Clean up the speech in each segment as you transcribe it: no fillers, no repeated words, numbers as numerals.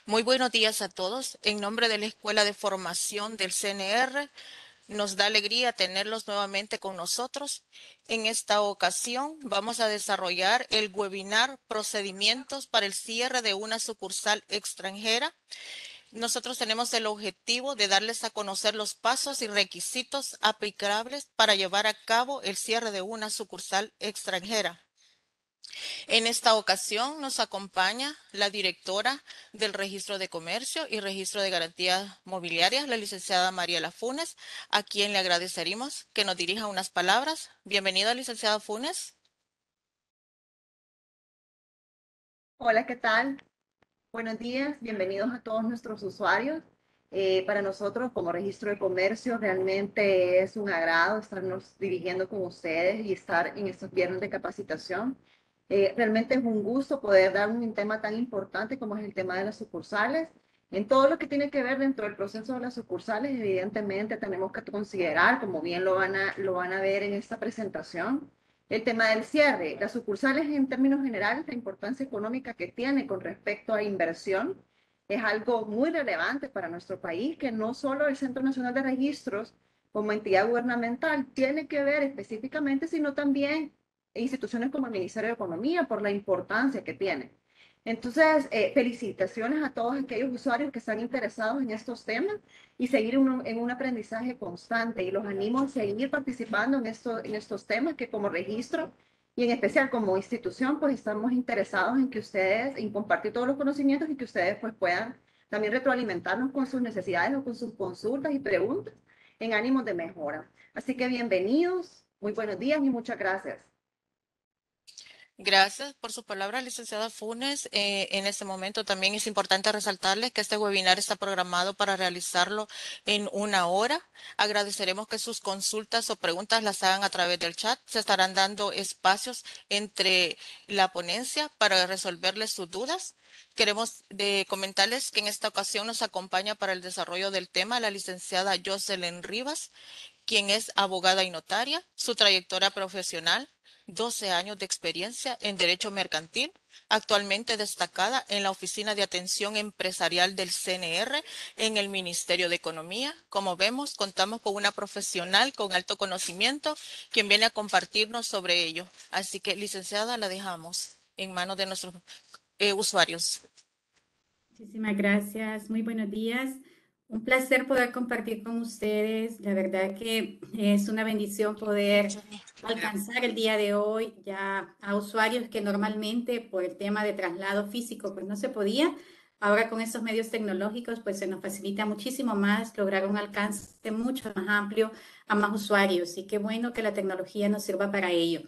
Muy buenos días a todos. En nombre de la Escuela de Formación del CNR, nos da alegría tenerlos nuevamente con nosotros. En esta ocasión vamos a desarrollar el webinar Procedimientos para el cierre de una sucursal extranjera. Nosotros tenemos el objetivo de darles a conocer los pasos y requisitos aplicables para llevar a cabo el cierre de una sucursal extranjera. En esta ocasión nos acompaña la directora del Registro de Comercio y Registro de Garantías Mobiliarias, la licenciada Mariela Funes, a quien le agradeceríamos que nos dirija unas palabras. Bienvenida, licenciada Funes. Hola, ¿qué tal? Buenos días, bienvenidos a todos nuestros usuarios. Para nosotros como registro de comercio realmente es un agrado estarnos dirigiendo con ustedes y estar en estos viernes de capacitación. Realmente es un gusto poder dar un tema tan importante como es el tema de las sucursales. En todo lo que tiene que ver dentro del proceso de las sucursales, evidentemente tenemos que considerar, como bien lo van a ver en esta presentación, el tema del cierre. Las sucursales, en términos generales, la importancia económica que tiene con respecto a inversión es algo muy relevante para nuestro país, que no solo el Centro Nacional de Registros como entidad gubernamental tiene que ver específicamente, sino también instituciones como el Ministerio de Economía por la importancia que tiene. Entonces, felicitaciones a todos aquellos usuarios que están interesados en estos temas y seguir en un aprendizaje constante. Y los animo a seguir participando en estos temas que como registro y en especial como institución, pues estamos interesados en que ustedes, en compartir todos los conocimientos y que ustedes pues puedan también retroalimentarnos con sus necesidades o con sus consultas y preguntas en ánimos de mejora. Así que bienvenidos, muy buenos días y muchas gracias. Gracias por su palabra, licenciada Funes. En este momento también es importante resaltarles que este webinar está programado para realizarlo en 1 hora. Agradeceremos que sus consultas o preguntas las hagan a través del chat. Se estarán dando espacios entre la ponencia para resolverles sus dudas. Queremos comentarles que en esta ocasión nos acompaña para el desarrollo del tema la licenciada Jocelyn Rivas, quien es abogada y notaria. Su trayectoria profesional: 12 años de experiencia en derecho mercantil, actualmente destacada en la Oficina de Atención Empresarial del CNR en el Ministerio de Economía. Como vemos, contamos con una profesional con alto conocimiento, quien viene a compartirnos sobre ello. Así que, licenciada, la dejamos en manos de nuestros usuarios. Muchísimas gracias, muy buenos días. Un placer poder compartir con ustedes. La verdad que es una bendición poder alcanzar el día de hoy ya a usuarios que normalmente por el tema de traslado físico pues no se podía. Ahora con estos medios tecnológicos pues se nos facilita muchísimo más lograr un alcance mucho más amplio a más usuarios y qué bueno que la tecnología nos sirva para ello.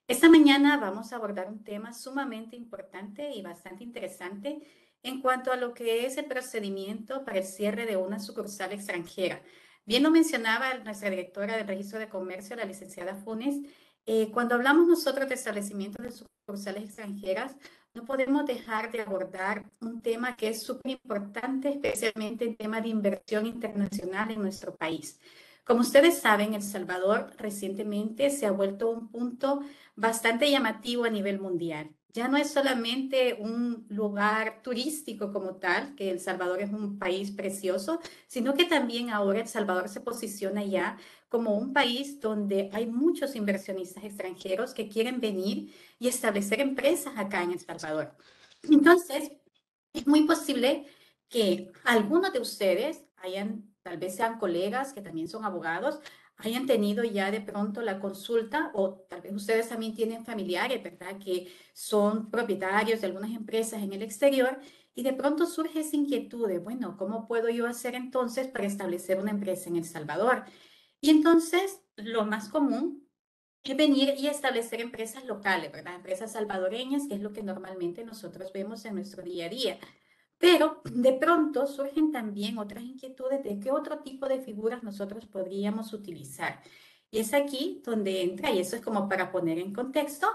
Esta mañana vamos a abordar un tema sumamente importante y bastante interesante en cuanto a lo que es el procedimiento para el cierre de una sucursal extranjera. Bien lo mencionaba nuestra directora del Registro de Comercio, la licenciada Funes, cuando hablamos nosotros de establecimientos de sucursales extranjeras, no podemos dejar de abordar un tema que es súper importante, especialmente en tema de inversión internacional en nuestro país. Como ustedes saben, El Salvador recientemente se ha vuelto un punto bastante llamativo a nivel mundial. Ya no es solamente un lugar turístico como tal, que El Salvador es un país precioso, sino que también ahora El Salvador se posiciona ya como un país donde hay muchos inversionistas extranjeros que quieren venir y establecer empresas acá en El Salvador. Entonces, es muy posible que algunos de ustedes hayan, tal vez sean colegas que también son abogados, hayan tenido ya de pronto la consulta o tal vez ustedes también tienen familiares, ¿verdad? Que son propietarios de algunas empresas en el exterior y de pronto surge esa inquietud de, bueno, ¿cómo puedo yo hacer entonces para establecer una empresa en El Salvador? Y entonces lo más común es venir y establecer empresas locales, ¿verdad? Empresas salvadoreñas, que es lo que normalmente nosotros vemos en nuestro día a día. Pero de pronto surgen también otras inquietudes de qué otro tipo de figuras nosotros podríamos utilizar. Y es aquí donde entra, y eso es como para poner en contexto,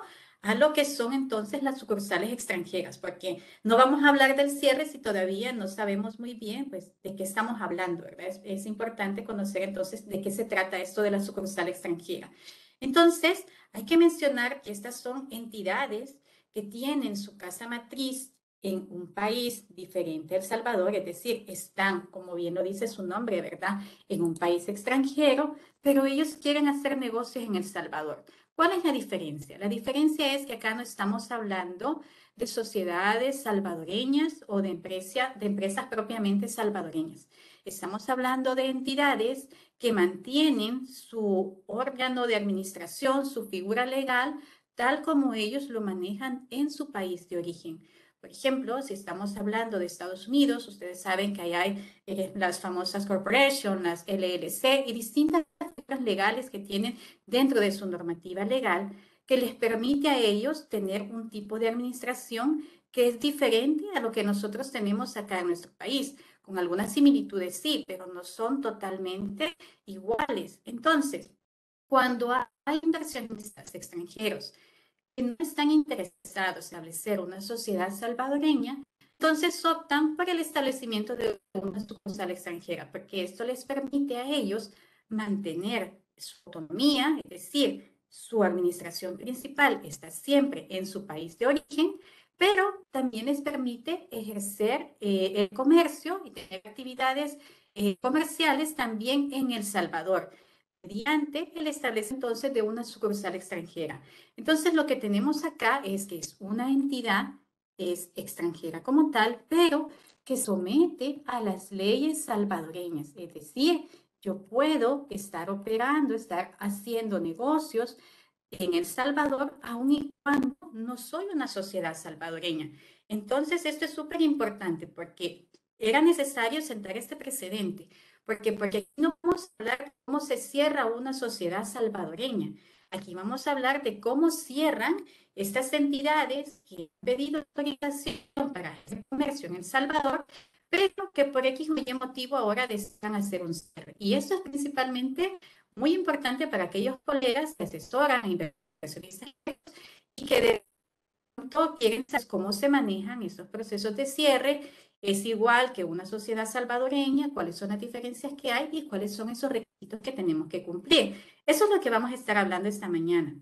a lo que son entonces las sucursales extranjeras, porque no vamos a hablar del cierre si todavía no sabemos muy bien, pues, de qué estamos hablando, ¿verdad? Es importante conocer entonces de qué se trata esto de la sucursal extranjera. Entonces, hay que mencionar que estas son entidades que tienen su casa matriz en un país diferente a El Salvador, es decir, están, como bien lo dice su nombre, ¿verdad?, en un país extranjero, pero ellos quieren hacer negocios en El Salvador. ¿Cuál es la diferencia? La diferencia es que acá no estamos hablando de sociedades salvadoreñas o de empresas propiamente salvadoreñas. Estamos hablando de entidades que mantienen su órgano de administración, su figura legal, tal como ellos lo manejan en su país de origen. Por ejemplo, si estamos hablando de Estados Unidos, ustedes saben que ahí hay las famosas corporations, las LLC y distintas figuras legales que tienen dentro de su normativa legal que les permite a ellos tener un tipo de administración que es diferente a lo que nosotros tenemos acá en nuestro país. Con algunas similitudes sí, pero no son totalmente iguales. Entonces, cuando hay inversionistas extranjeros que no están interesados en establecer una sociedad salvadoreña, entonces optan por el establecimiento de una sucursal extranjera, porque esto les permite a ellos mantener su autonomía, es decir, su administración principal está siempre en su país de origen, pero también les permite ejercer el comercio y tener actividades comerciales también en El Salvador, mediante el establecimiento entonces de una sucursal extranjera. Entonces, lo que tenemos acá es que es una entidad, es extranjera como tal, pero que somete a las leyes salvadoreñas. Es decir, yo puedo estar operando, estar haciendo negocios en El Salvador, aun y cuando no soy una sociedad salvadoreña. Entonces, esto es súper importante porque era necesario sentar este precedente, porque aquí no vamos a hablar de cómo se cierra una sociedad salvadoreña. Aquí vamos a hablar de cómo cierran estas entidades que han pedido autorización para hacer comercio en El Salvador, pero que por X o Y motivo ahora desean hacer un cierre. Y esto es principalmente muy importante para aquellos colegas que asesoran inversionistas y que de pronto quieren saber cómo se manejan estos procesos de cierre. Es igual que una sociedad salvadoreña, cuáles son las diferencias que hay y cuáles son esos requisitos que tenemos que cumplir. Eso es lo que vamos a estar hablando esta mañana,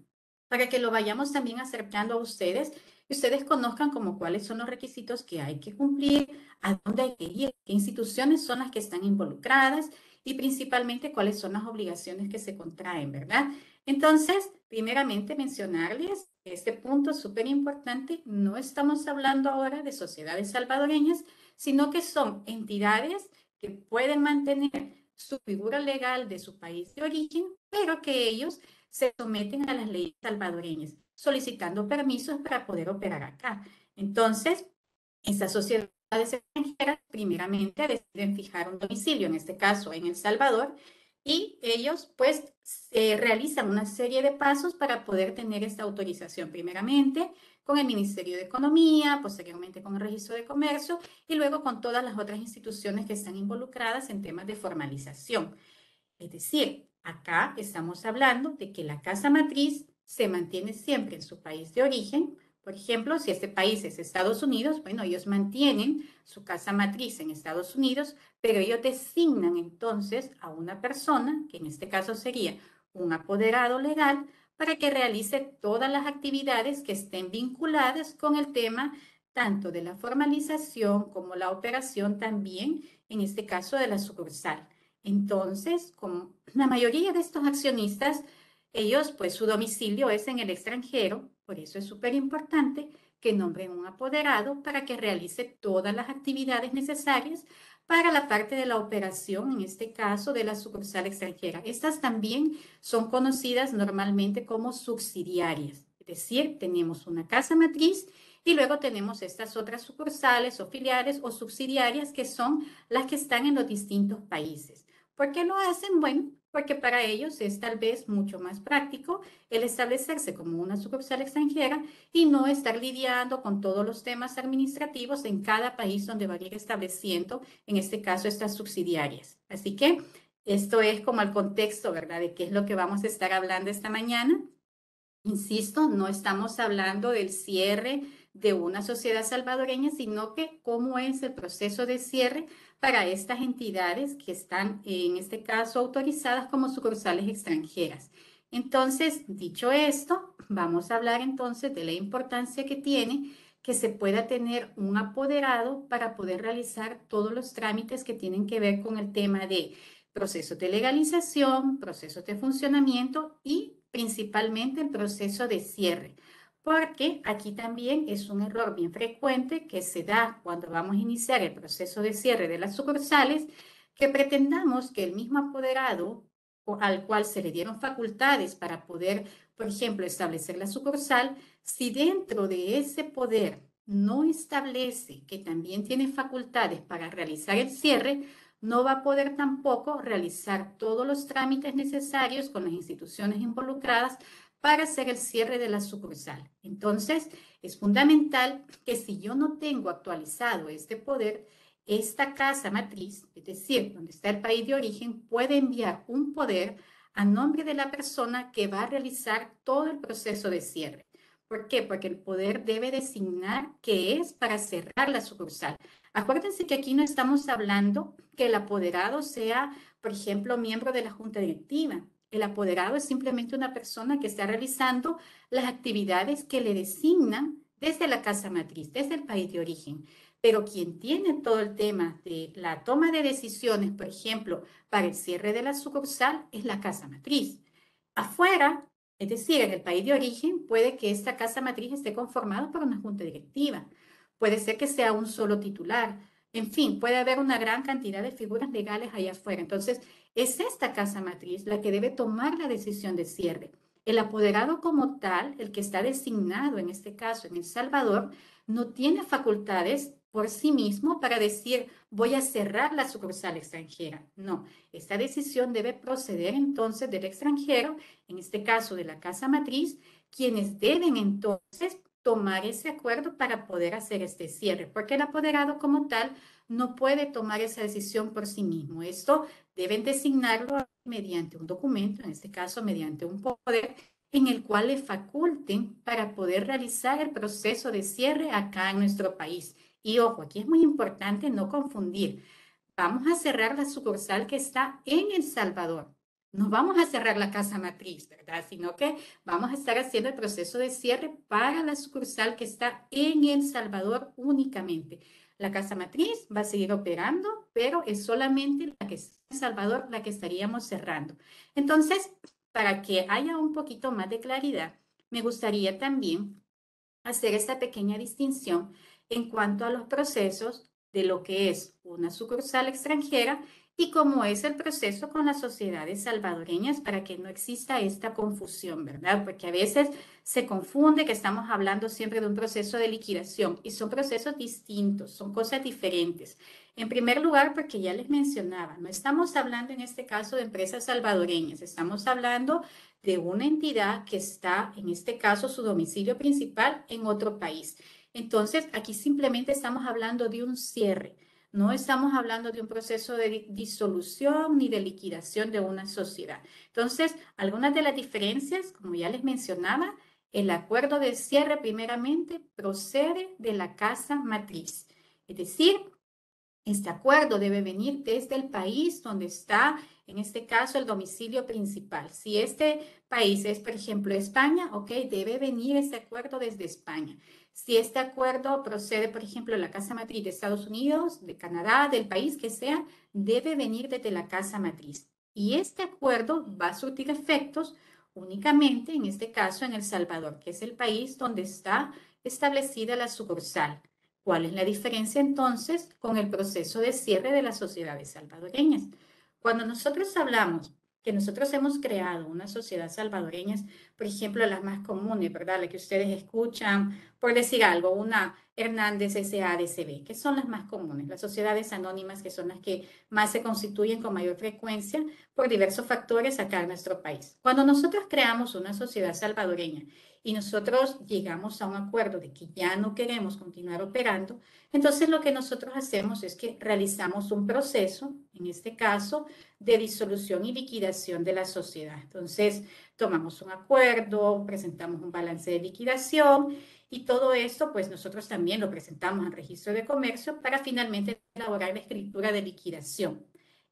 para que lo vayamos también acercando a ustedes y ustedes conozcan como cuáles son los requisitos que hay que cumplir, a dónde hay que ir, qué instituciones son las que están involucradas y principalmente cuáles son las obligaciones que se contraen, ¿verdad? Entonces, primeramente mencionarles este punto súper importante, no estamos hablando ahora de sociedades salvadoreñas, sino que son entidades que pueden mantener su figura legal de su país de origen, pero que ellos se someten a las leyes salvadoreñas, solicitando permisos para poder operar acá. Entonces, esas sociedades extranjeras primeramente deciden fijar un domicilio, en este caso en El Salvador, y ellos pues realizan una serie de pasos para poder tener esta autorización, primeramente con el Ministerio de Economía, posteriormente con el Registro de Comercio y luego con todas las otras instituciones que están involucradas en temas de formalización. Es decir, acá estamos hablando de que la casa matriz se mantiene siempre en su país de origen. Por ejemplo, si este país es Estados Unidos, bueno, ellos mantienen su casa matriz en Estados Unidos, pero ellos designan entonces a una persona, que en este caso sería un apoderado legal, para que realice todas las actividades que estén vinculadas con el tema tanto de la formalización como la operación también, en este caso de la sucursal. Entonces, como la mayoría de estos accionistas, ellos, pues su domicilio es en el extranjero, por eso es súper importante que nombren un apoderado para que realice todas las actividades necesarias para la parte de la operación, en este caso de la sucursal extranjera. Estas también son conocidas normalmente como subsidiarias, es decir, tenemos una casa matriz y luego tenemos estas otras sucursales o filiales o subsidiarias que son las que están en los distintos países. ¿Por qué lo hacen? Bueno, porque para ellos es tal vez mucho más práctico el establecerse como una sucursal extranjera y no estar lidiando con todos los temas administrativos en cada país donde va a ir estableciendo, en este caso, estas subsidiarias. Así que esto es como el contexto, ¿verdad?, de qué es lo que vamos a estar hablando esta mañana. Insisto, no estamos hablando del cierre de una sociedad salvadoreña, sino que cómo es el proceso de cierre para estas entidades que están, en este caso, autorizadas como sucursales extranjeras. Entonces, dicho esto, vamos a hablar entonces de la importancia que tiene que se pueda tener un apoderado para poder realizar todos los trámites que tienen que ver con el tema de procesos de legalización, procesos de funcionamiento y principalmente el proceso de cierre. Porque aquí también es un error bien frecuente que se da cuando vamos a iniciar el proceso de cierre de las sucursales, que pretendamos que el mismo apoderado al cual se le dieron facultades para poder, por ejemplo, establecer la sucursal, si dentro de ese poder no establece que también tiene facultades para realizar el cierre, no va a poder tampoco realizar todos los trámites necesarios con las instituciones involucradas para hacer el cierre de la sucursal. Entonces, es fundamental que si yo no tengo actualizado este poder, esta casa matriz, es decir, donde está el país de origen, puede enviar un poder a nombre de la persona que va a realizar todo el proceso de cierre. ¿Por qué? Porque el poder debe designar qué es para cerrar la sucursal. Acuérdense que aquí no estamos hablando que el apoderado sea, por ejemplo, miembro de la junta directiva. El apoderado es simplemente una persona que está realizando las actividades que le designan desde la casa matriz, desde el país de origen. Pero quien tiene todo el tema de la toma de decisiones, por ejemplo, para el cierre de la sucursal, es la casa matriz. Afuera, es decir, en el país de origen, puede que esta casa matriz esté conformada por una junta directiva. Puede ser que sea un solo titular. En fin, puede haber una gran cantidad de figuras legales allá afuera. Entonces, es esta casa matriz la que debe tomar la decisión de cierre. El apoderado como tal, el que está designado en este caso en El Salvador, no tiene facultades por sí mismo para decir voy a cerrar la sucursal extranjera. No, esta decisión debe proceder entonces del extranjero, en este caso de la casa matriz, quienes deben entonces tomar ese acuerdo para poder hacer este cierre, porque el apoderado como tal no puede tomar esa decisión por sí mismo. Esto deben designarlo mediante un documento, en este caso mediante un poder en el cual le faculten para poder realizar el proceso de cierre acá en nuestro país. Y ojo, aquí es muy importante no confundir. Vamos a cerrar la sucursal que está en El Salvador. No vamos a cerrar la casa matriz, ¿verdad? Sino que vamos a estar haciendo el proceso de cierre para la sucursal que está en El Salvador únicamente. La casa matriz va a seguir operando, pero es solamente la que está en El Salvador la que estaríamos cerrando. Entonces, para que haya un poquito más de claridad, me gustaría también hacer esta pequeña distinción en cuanto a los procesos de lo que es una sucursal extranjera y cómo es el proceso con las sociedades salvadoreñas para que no exista esta confusión, ¿verdad? Porque a veces se confunde que estamos hablando siempre de un proceso de liquidación y son procesos distintos, son cosas diferentes. En primer lugar, porque ya les mencionaba, no estamos hablando en este caso de empresas salvadoreñas, estamos hablando de una entidad que está, en este caso, su domicilio principal en otro país. Entonces, aquí simplemente estamos hablando de un cierre. No estamos hablando de un proceso de disolución ni de liquidación de una sociedad. Entonces, algunas de las diferencias, como ya les mencionaba, el acuerdo de cierre primeramente procede de la casa matriz. Es decir, este acuerdo debe venir desde el país donde está, en este caso, el domicilio principal. Si este país es, por ejemplo, España, ok, debe venir ese acuerdo desde España. Si este acuerdo procede, por ejemplo, de la casa matriz de Estados Unidos, de Canadá, del país que sea, debe venir desde la casa matriz. Y este acuerdo va a surtir efectos únicamente, en este caso, en El Salvador, que es el país donde está establecida la sucursal. ¿Cuál es la diferencia entonces con el proceso de cierre de las sociedades salvadoreñas? Cuando nosotros hablamos que nosotros hemos creado una sociedad salvadoreña, por ejemplo, las más comunes, ¿verdad? Las que ustedes escuchan, por decir algo, una Hernández S.A.D.C.B., que son las más comunes, las sociedades anónimas, que son las que más se constituyen con mayor frecuencia por diversos factores acá en nuestro país. Cuando nosotros creamos una sociedad salvadoreña y nosotros llegamos a un acuerdo de que ya no queremos continuar operando, entonces lo que nosotros hacemos es que realizamos un proceso, en este caso, de disolución y liquidación de la sociedad. Entonces, tomamos un acuerdo, presentamos un balance de liquidación y todo esto, pues nosotros también lo presentamos al registro de comercio para finalmente elaborar la escritura de liquidación.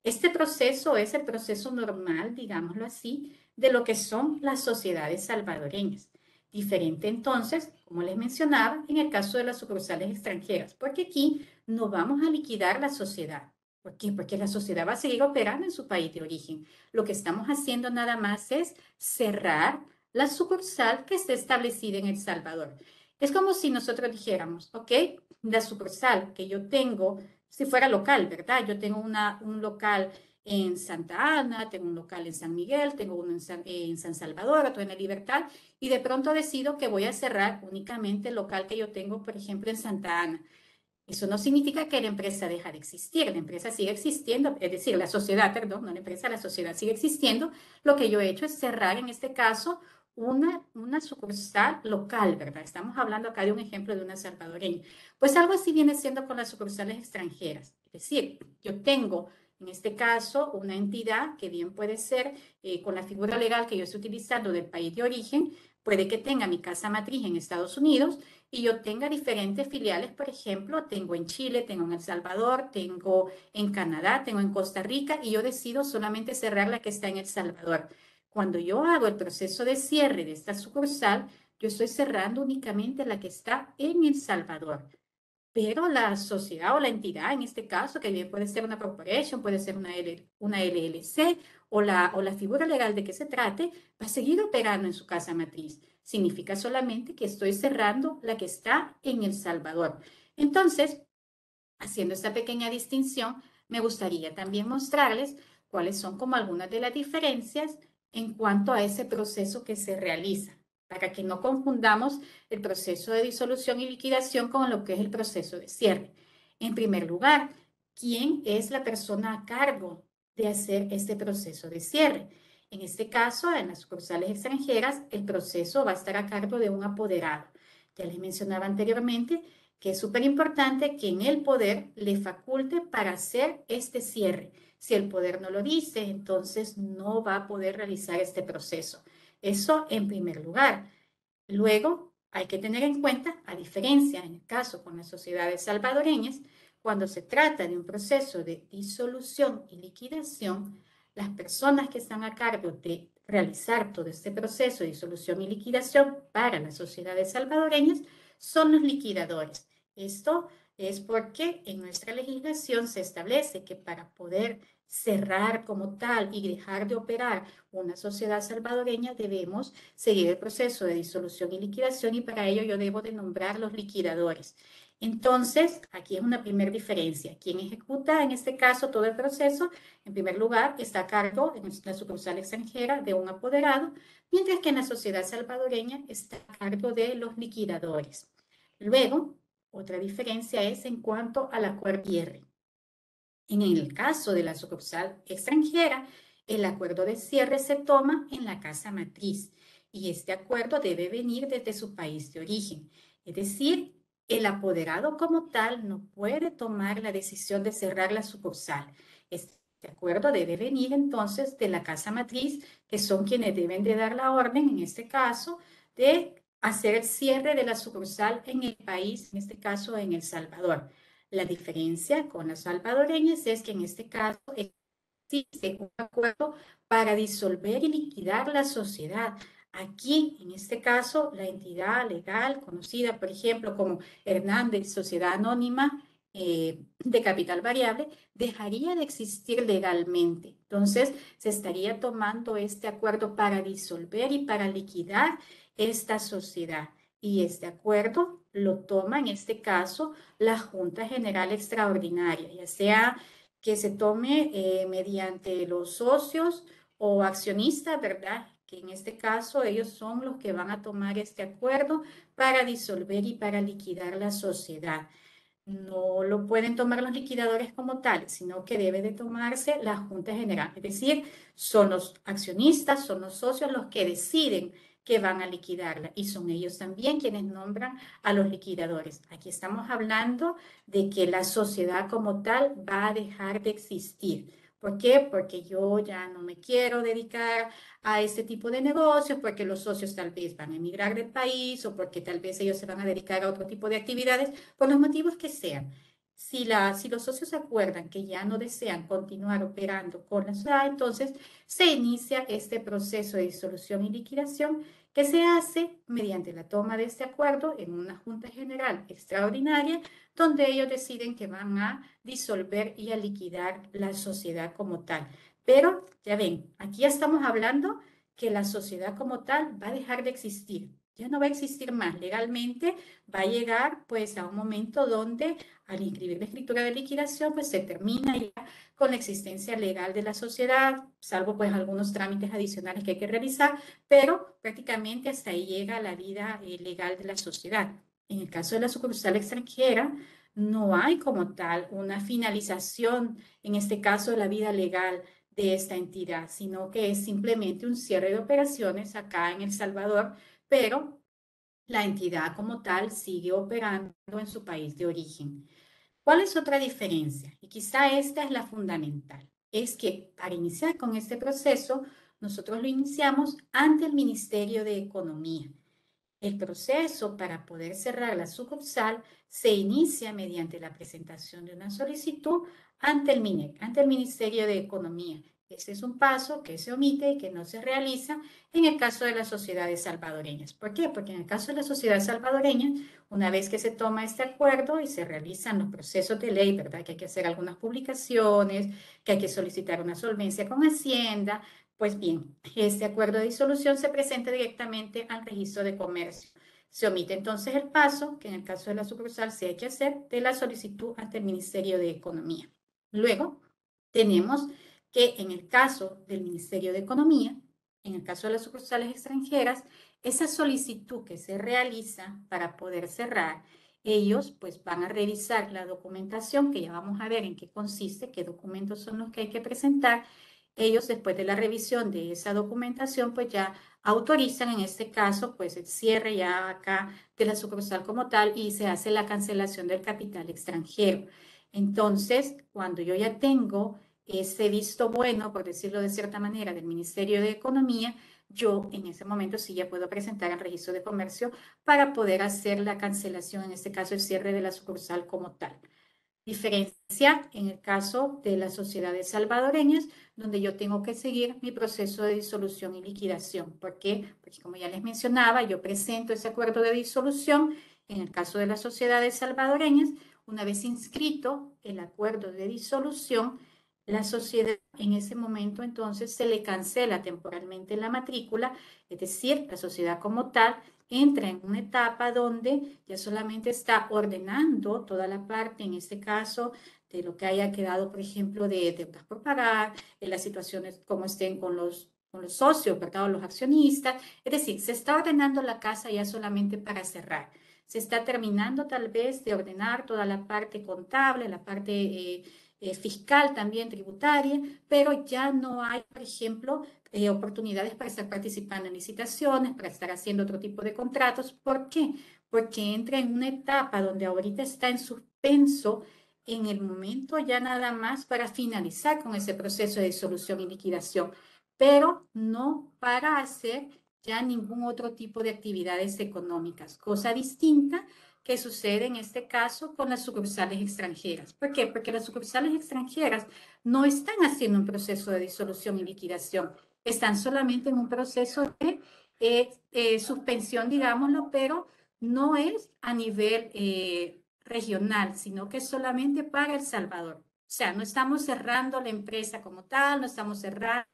Este proceso es el proceso normal, digámoslo así, de lo que son las sociedades salvadoreñas. Diferente entonces, como les mencionaba, en el caso de las sucursales extranjeras, porque aquí no vamos a liquidar la sociedad. ¿Por qué? Porque la sociedad va a seguir operando en su país de origen. Lo que estamos haciendo nada más es cerrar la sucursal que está establecida en El Salvador. Es como si nosotros dijéramos, ok, la sucursal que yo tengo, si fuera local, ¿verdad? Yo tengo un local en Santa Ana, tengo un local en San Miguel, tengo uno en San Salvador, otro en La Libertad, y de pronto decido que voy a cerrar únicamente el local que yo tengo, por ejemplo, en Santa Ana. Eso no significa que la empresa deja de existir, la empresa sigue existiendo, es decir, la sociedad, perdón, no la empresa, la sociedad sigue existiendo. Lo que yo he hecho es cerrar, en este caso, una sucursal local, ¿verdad? Estamos hablando acá de un ejemplo de una salvadoreña. Pues algo así viene siendo con las sucursales extranjeras. Es decir, yo tengo, en este caso, una entidad que bien puede ser con la figura legal que yo estoy utilizando del país de origen, puede que tenga mi casa matriz en Estados Unidos y yo tenga diferentes filiales, por ejemplo, tengo en Chile, tengo en El Salvador, tengo en Canadá, tengo en Costa Rica y yo decido solamente cerrar la que está en El Salvador. Cuando yo hago el proceso de cierre de esta sucursal, yo estoy cerrando únicamente la que está en El Salvador. Pero la sociedad o la entidad, en este caso, que bien puede ser una corporation, puede ser una LLC o la figura legal de que se trate, va a seguir operando en su casa matriz. Significa solamente que estoy cerrando la que está en El Salvador. Entonces, haciendo esta pequeña distinción, me gustaría también mostrarles cuáles son como algunas de las diferencias en cuanto a ese proceso que se realiza, para que no confundamos el proceso de disolución y liquidación con lo que es el proceso de cierre. En primer lugar, ¿quién es la persona a cargo de hacer este proceso de cierre? En este caso, en las sucursales extranjeras, el proceso va a estar a cargo de un apoderado. Ya les mencionaba anteriormente que es súper importante que en el poder le faculte para hacer este cierre. Si el poder no lo dice, entonces no va a poder realizar este proceso. Eso en primer lugar. Luego, hay que tener en cuenta, a diferencia en el caso con las sociedades salvadoreñas, cuando se trata de un proceso de disolución y liquidación, las personas que están a cargo de realizar todo este proceso de disolución y liquidación para las sociedades salvadoreñas son los liquidadores. Esto es porque en nuestra legislación se establece que para poder cerrar como tal y dejar de operar una sociedad salvadoreña debemos seguir el proceso de disolución y liquidación y para ello yo debo de nombrar los liquidadores. Entonces, aquí es una primera diferencia. Quien ejecuta en este caso todo el proceso, en primer lugar, está a cargo en la sucursal extranjera de un apoderado, mientras que en la sociedad salvadoreña está a cargo de los liquidadores. Luego, otra diferencia es en cuanto al acuerdo de cierre. En el caso de la sucursal extranjera, el acuerdo de cierre se toma en la casa matriz y este acuerdo debe venir desde su país de origen. Es decir, el apoderado como tal no puede tomar la decisión de cerrar la sucursal. Este acuerdo debe venir entonces de la casa matriz, que son quienes deben de dar la orden, en este caso, de hacer el cierre de la sucursal en el país, en este caso en El Salvador. La diferencia con las salvadoreñas es que en este caso existe un acuerdo para disolver y liquidar la sociedad. Aquí, en este caso, la entidad legal conocida, por ejemplo, como Hernández Sociedad Anónima de Capital Variable, dejaría de existir legalmente. Entonces, se estaría tomando este acuerdo para disolver y para liquidar esta sociedad. Y este acuerdo lo toma, en este caso, la Junta General Extraordinaria, ya sea que se tome mediante los socios o accionistas, ¿verdad? Que en este caso ellos son los que van a tomar este acuerdo para disolver y para liquidar la sociedad. No lo pueden tomar los liquidadores como tal, sino que debe de tomarse la Junta General. Es decir, son los accionistas, son los socios los que deciden que van a liquidarla y son ellos también quienes nombran a los liquidadores. Aquí estamos hablando de que la sociedad como tal va a dejar de existir. ¿Por qué? Porque yo ya no me quiero dedicar a este tipo de negocios, porque los socios tal vez van a emigrar del país o porque tal vez ellos se van a dedicar a otro tipo de actividades, por los motivos que sean. si los socios acuerdan que ya no desean continuar operando con la sociedad, entonces se inicia este proceso de disolución y liquidación que se hace mediante la toma de este acuerdo en una Junta General Extraordinaria, donde ellos deciden que van a disolver y a liquidar la sociedad como tal. Pero ya ven, aquí ya estamos hablando que la sociedad como tal va a dejar de existir. Ya no va a existir más legalmente, va a llegar pues a un momento donde al inscribir la escritura de liquidación pues se termina ya con la existencia legal de la sociedad, salvo pues algunos trámites adicionales que hay que realizar, pero prácticamente hasta ahí llega la vida legal de la sociedad. En el caso de la sucursal extranjera, no hay como tal una finalización, en este caso, de la vida legal de esta entidad, sino que es simplemente un cierre de operaciones acá en El Salvador, pero la entidad como tal sigue operando en su país de origen. ¿Cuál es otra diferencia? Y quizá esta es la fundamental. Es que para iniciar con este proceso, nosotros lo iniciamos ante el Ministerio de Economía. El proceso para poder cerrar la sucursal se inicia mediante la presentación de una solicitud ante el MINEC, ante el Ministerio de Economía. Este es un paso que se omite y que no se realiza en el caso de las sociedades salvadoreñas. ¿Por qué? Porque en el caso de las sociedades salvadoreñas, una vez que se toma este acuerdo y se realizan los procesos de ley, ¿verdad? Que hay que hacer algunas publicaciones, que hay que solicitar una solvencia con Hacienda, pues bien, este acuerdo de disolución se presenta directamente al registro de comercio. Se omite entonces el paso, que en el caso de la sucursal se hay que hacer, de la solicitud ante el Ministerio de Economía. Luego, tenemos que en el caso del Ministerio de Economía, en el caso de las sucursales extranjeras, esa solicitud que se realiza para poder cerrar, ellos pues van a revisar la documentación, que ya vamos a ver en qué consiste, qué documentos son los que hay que presentar. Ellos después de la revisión de esa documentación pues ya autorizan en este caso pues el cierre ya acá de la sucursal como tal y se hace la cancelación del capital extranjero. Entonces, cuando yo ya tengo ese visto bueno, por decirlo de cierta manera, del Ministerio de Economía, yo en ese momento sí ya puedo presentar el registro de comercio para poder hacer la cancelación, en este caso el cierre de la sucursal como tal. Diferencia en el caso de las sociedades salvadoreñas, donde yo tengo que seguir mi proceso de disolución y liquidación. ¿Por qué? Porque como ya les mencionaba, yo presento ese acuerdo de disolución en el caso de las sociedades salvadoreñas. Una vez inscrito el acuerdo de disolución, la sociedad en ese momento entonces se le cancela temporalmente la matrícula, es decir, la sociedad como tal entra en una etapa donde ya solamente está ordenando toda la parte, en este caso, de lo que haya quedado, por ejemplo, de deudas por pagar, en las situaciones como estén con los socios, ¿verdad? O los accionistas. Es decir, se está ordenando la casa ya solamente para cerrar. Se está terminando tal vez de ordenar toda la parte contable, la parte fiscal también, tributaria, pero ya no hay, por ejemplo, oportunidades para estar participando en licitaciones, para estar haciendo otro tipo de contratos. ¿Por qué? Porque entra en una etapa donde ahorita está en suspenso en el momento ya nada más para finalizar con ese proceso de disolución y liquidación, pero no para hacer ya ningún otro tipo de actividades económicas, cosa distinta que sucede en este caso con las sucursales extranjeras. ¿Por qué? Porque las sucursales extranjeras no están haciendo un proceso de disolución y liquidación, están solamente en un proceso de suspensión, digámoslo, pero no es a nivel regional, sino que es solamente para El Salvador. O sea, no estamos cerrando la empresa como tal, no estamos cerrando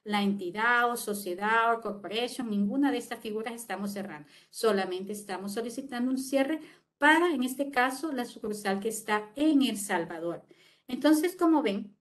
la entidad o sociedad o corporation, ninguna de estas figuras estamos cerrando. Solamente estamos solicitando un cierre para, en este caso, la sucursal que está en El Salvador. Entonces, como ven,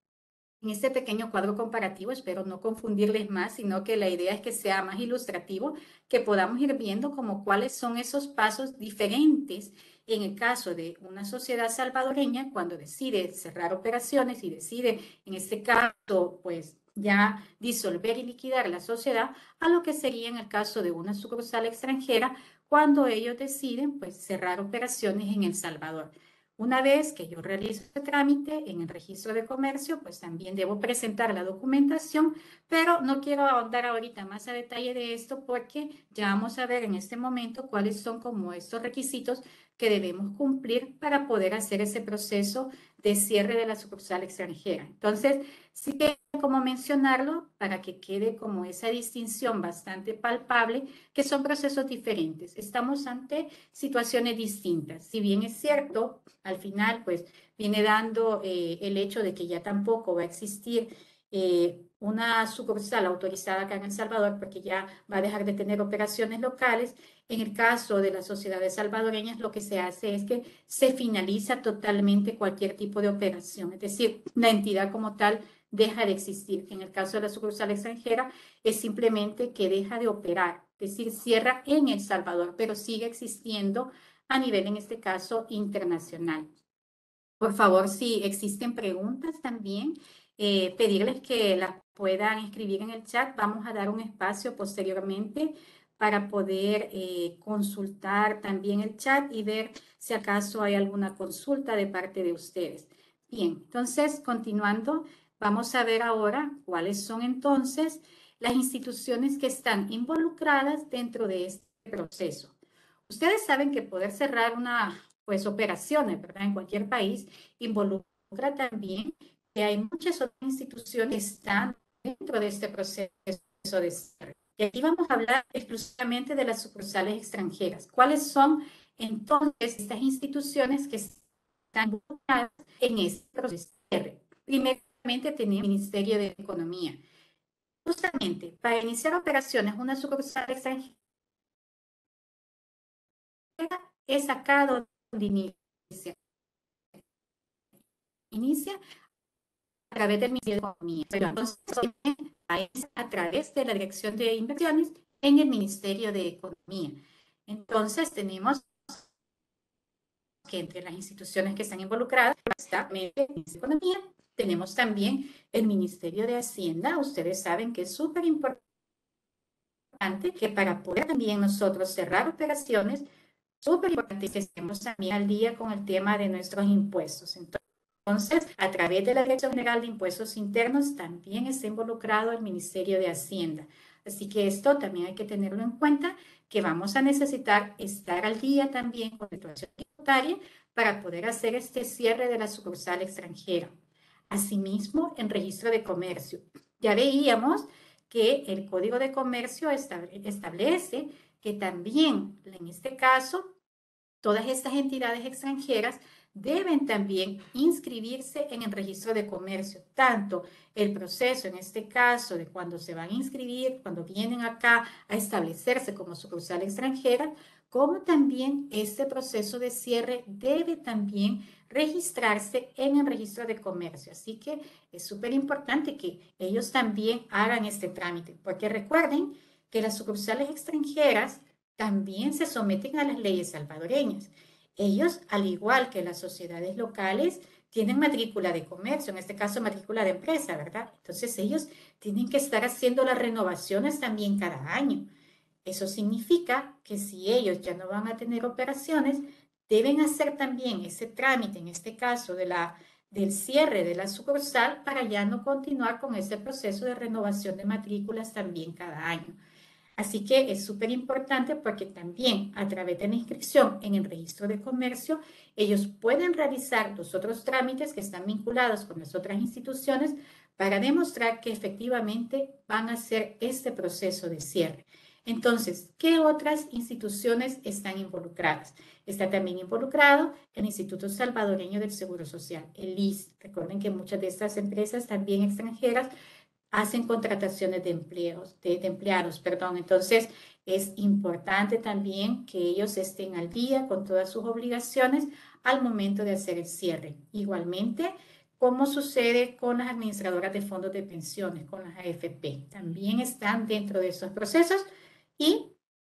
en este pequeño cuadro comparativo, espero no confundirles más, sino que la idea es que sea más ilustrativo, que podamos ir viendo como cuáles son esos pasos diferentes en el caso de una sociedad salvadoreña cuando decide cerrar operaciones y decide, en este caso, pues ya disolver y liquidar la sociedad, a lo que sería en el caso de una sucursal extranjera cuando ellos deciden pues cerrar operaciones en El Salvador. Una vez que yo realizo el trámite en el registro de comercio, pues también debo presentar la documentación, pero no quiero ahondar ahorita más a detalle de esto porque ya vamos a ver en este momento cuáles son como estos requisitos que debemos cumplir para poder hacer ese proceso de cierre de la sucursal extranjera. Entonces, sí que como mencionarlo para que quede como esa distinción bastante palpable, que son procesos diferentes. Estamos ante situaciones distintas. Si bien es cierto, al final, pues viene dando el hecho de que ya tampoco va a existir una sucursal autorizada acá en El Salvador, porque ya va a dejar de tener operaciones locales. En el caso de las sociedades salvadoreñas, lo que se hace es que se finaliza totalmente cualquier tipo de operación, es decir, la entidad como tal deja de existir. En el caso de la sucursal extranjera, es simplemente que deja de operar, es decir, cierra en El Salvador, pero sigue existiendo a nivel, en este caso, internacional. Por favor, si existen preguntas también, pedirles que las puedan escribir en el chat. Vamos a dar un espacio posteriormente para poder consultar también el chat y ver si acaso hay alguna consulta de parte de ustedes. Bien, entonces, continuando, vamos a ver ahora cuáles son entonces las instituciones que están involucradas dentro de este proceso. Ustedes saben que poder cerrar una, pues, operaciones, ¿verdad? En cualquier país involucra también que hay muchas otras instituciones que están dentro de este proceso de cierre. Y aquí vamos a hablar exclusivamente de las sucursales extranjeras. ¿Cuáles son entonces estas instituciones que están involucradas en este proceso de cierre? Primeramente tenemos el Ministerio de Economía. Justamente para iniciar operaciones, una sucursal extranjera es acá donde inicia. Inicia a través del Ministerio de Economía, pero entonces es a través de la Dirección de Inversiones en el Ministerio de Economía. Entonces tenemos que entre las instituciones que están involucradas está el Ministerio de Economía, tenemos también el Ministerio de Hacienda. Ustedes saben que es súper importante que para poder también nosotros cerrar operaciones, súper importante que estemos también al día con el tema de nuestros impuestos. Entonces, a través de la Dirección General de Impuestos Internos también está involucrado el Ministerio de Hacienda. Así que esto también hay que tenerlo en cuenta, que vamos a necesitar estar al día también con la situación tributaria para poder hacer este cierre de la sucursal extranjera. Asimismo, en registro de comercio. Ya veíamos que el Código de Comercio establece que también, en este caso, todas estas entidades extranjeras deben también inscribirse en el registro de comercio, tanto el proceso, en este caso, de cuando se van a inscribir, cuando vienen acá a establecerse como sucursal extranjera, como también este proceso de cierre debe también registrarse en el registro de comercio. Así que es súper importante que ellos también hagan este trámite, porque recuerden que las sucursales extranjeras también se someten a las leyes salvadoreñas. Ellos, al igual que las sociedades locales, tienen matrícula de comercio, en este caso matrícula de empresa, ¿verdad? Entonces ellos tienen que estar haciendo las renovaciones también cada año. Eso significa que si ellos ya no van a tener operaciones, deben hacer también ese trámite, en este caso del cierre de la sucursal, para ya no continuar con ese proceso de renovación de matrículas también cada año. Así que es súper importante porque también a través de la inscripción en el registro de comercio, ellos pueden realizar los otros trámites que están vinculados con las otras instituciones para demostrar que efectivamente van a hacer este proceso de cierre. Entonces, ¿qué otras instituciones están involucradas? Está también involucrado el Instituto Salvadoreño del Seguro Social, el ISS. Recuerden que muchas de estas empresas también extranjeras hacen contrataciones de empleados, perdón. Entonces, es importante también que ellos estén al día con todas sus obligaciones al momento de hacer el cierre. Igualmente, como sucede con las administradoras de fondos de pensiones, con las AFP, también están dentro de esos procesos y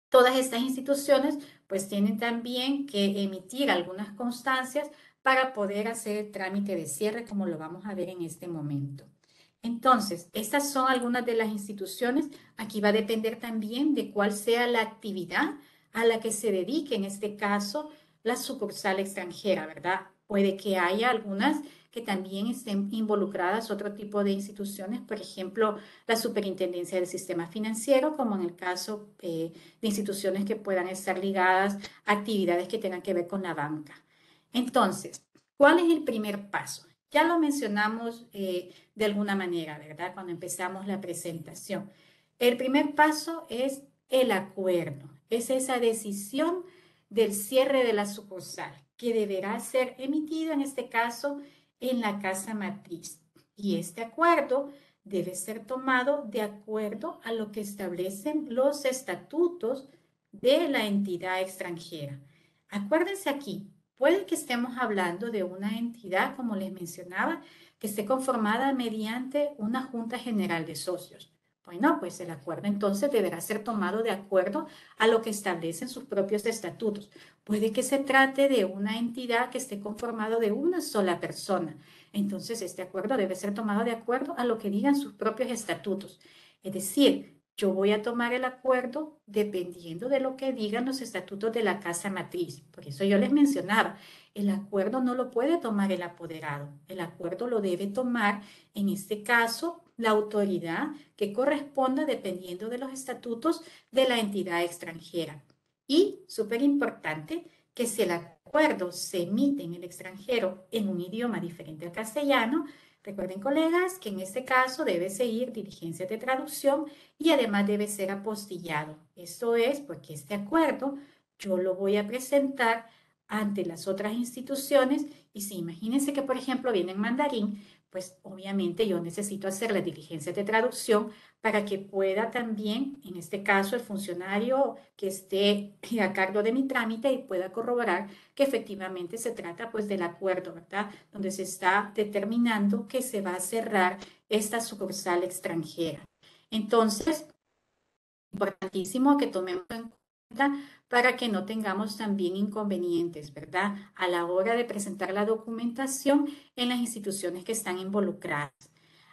todas estas instituciones pues tienen también que emitir algunas constancias para poder hacer el trámite de cierre, como lo vamos a ver en este momento. Entonces, estas son algunas de las instituciones. Aquí va a depender también de cuál sea la actividad a la que se dedique, en este caso, la sucursal extranjera, ¿verdad? Puede que haya algunas que también estén involucradas otro tipo de instituciones, por ejemplo, la Superintendencia del Sistema Financiero, como en el caso de instituciones que puedan estar ligadas a actividades que tengan que ver con la banca. Entonces, ¿cuál es el primer paso? Ya lo mencionamos de alguna manera, ¿verdad? Cuando empezamos la presentación. El primer paso es el acuerdo, es esa decisión del cierre de la sucursal que deberá ser emitido en este caso en la casa matriz. Y este acuerdo debe ser tomado de acuerdo a lo que establecen los estatutos de la entidad extranjera. Acuérdense aquí, puede que estemos hablando de una entidad, como les mencionaba, que esté conformada mediante una junta general de socios. Bueno, pues el acuerdo entonces deberá ser tomado de acuerdo a lo que establecen sus propios estatutos. Puede que se trate de una entidad que esté conformada de una sola persona. Entonces, este acuerdo debe ser tomado de acuerdo a lo que digan sus propios estatutos. Es decir, yo voy a tomar el acuerdo dependiendo de lo que digan los estatutos de la casa matriz. Por eso yo les mencionaba, el acuerdo no lo puede tomar el apoderado. El acuerdo lo debe tomar, en este caso, la autoridad que corresponda dependiendo de los estatutos de la entidad extranjera. Y, súper importante, que si el acuerdo se emite en el extranjero en un idioma diferente al castellano, recuerden, colegas, que en este caso debe seguir diligencias de traducción y además debe ser apostillado. Esto es porque este acuerdo yo lo voy a presentar ante las otras instituciones y si imagínense que, por ejemplo, viene en mandarín, pues obviamente yo necesito hacer las diligencias de traducción para que pueda también, en este caso, el funcionario que esté a cargo de mi trámite y pueda corroborar que efectivamente se trata pues del acuerdo, ¿verdad? Donde se está determinando que se va a cerrar esta sucursal extranjera. Entonces, importantísimo que tomemos en cuenta para que no tengamos también inconvenientes, ¿verdad? A la hora de presentar la documentación en las instituciones que están involucradas.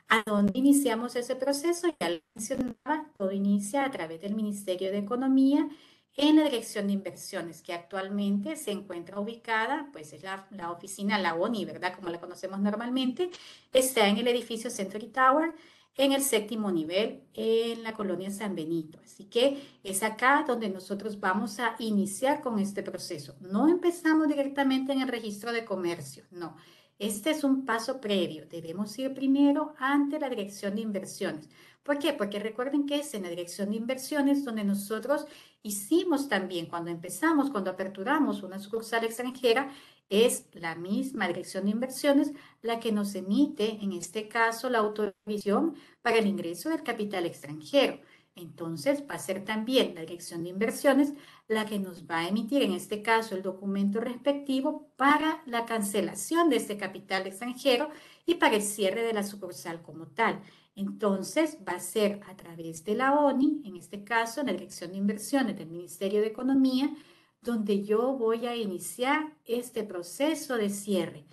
¿A dónde iniciamos ese proceso? Ya lo mencionaba, todo inicia a través del Ministerio de Economía en la Dirección de Inversiones, que actualmente se encuentra ubicada, pues es la oficina, la ONI, ¿verdad? Como la conocemos normalmente, está en el edificio Century Tower, en el 7º nivel, en la colonia San Benito. Así que es acá donde nosotros vamos a iniciar con este proceso. No empezamos directamente en el registro de comercio, no. Este es un paso previo. Debemos ir primero ante la Dirección de Inversiones. ¿Por qué? Porque recuerden que es en la Dirección de Inversiones donde nosotros hicimos también, cuando empezamos, cuando aperturamos una sucursal extranjera, es la misma Dirección de Inversiones la que nos emite, en este caso, la autorización para el ingreso del capital extranjero. Entonces, va a ser también la Dirección de Inversiones la que nos va a emitir, en este caso, el documento respectivo para la cancelación de este capital extranjero y para el cierre de la sucursal como tal. Entonces, va a ser a través de la ONI, en este caso, la Dirección de Inversiones del Ministerio de Economía, donde yo voy a iniciar este proceso de cierre.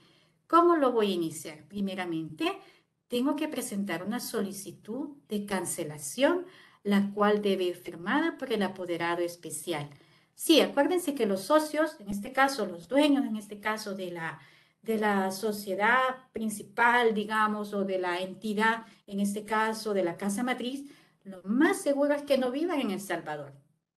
¿Cómo lo voy a iniciar? Primeramente, tengo que presentar una solicitud de cancelación, la cual debe ir firmada por el apoderado especial. Sí, acuérdense que los socios, en este caso los dueños, en este caso de la sociedad principal, digamos, o de la entidad, en este caso de la casa matriz, lo más seguro es que no vivan en El Salvador.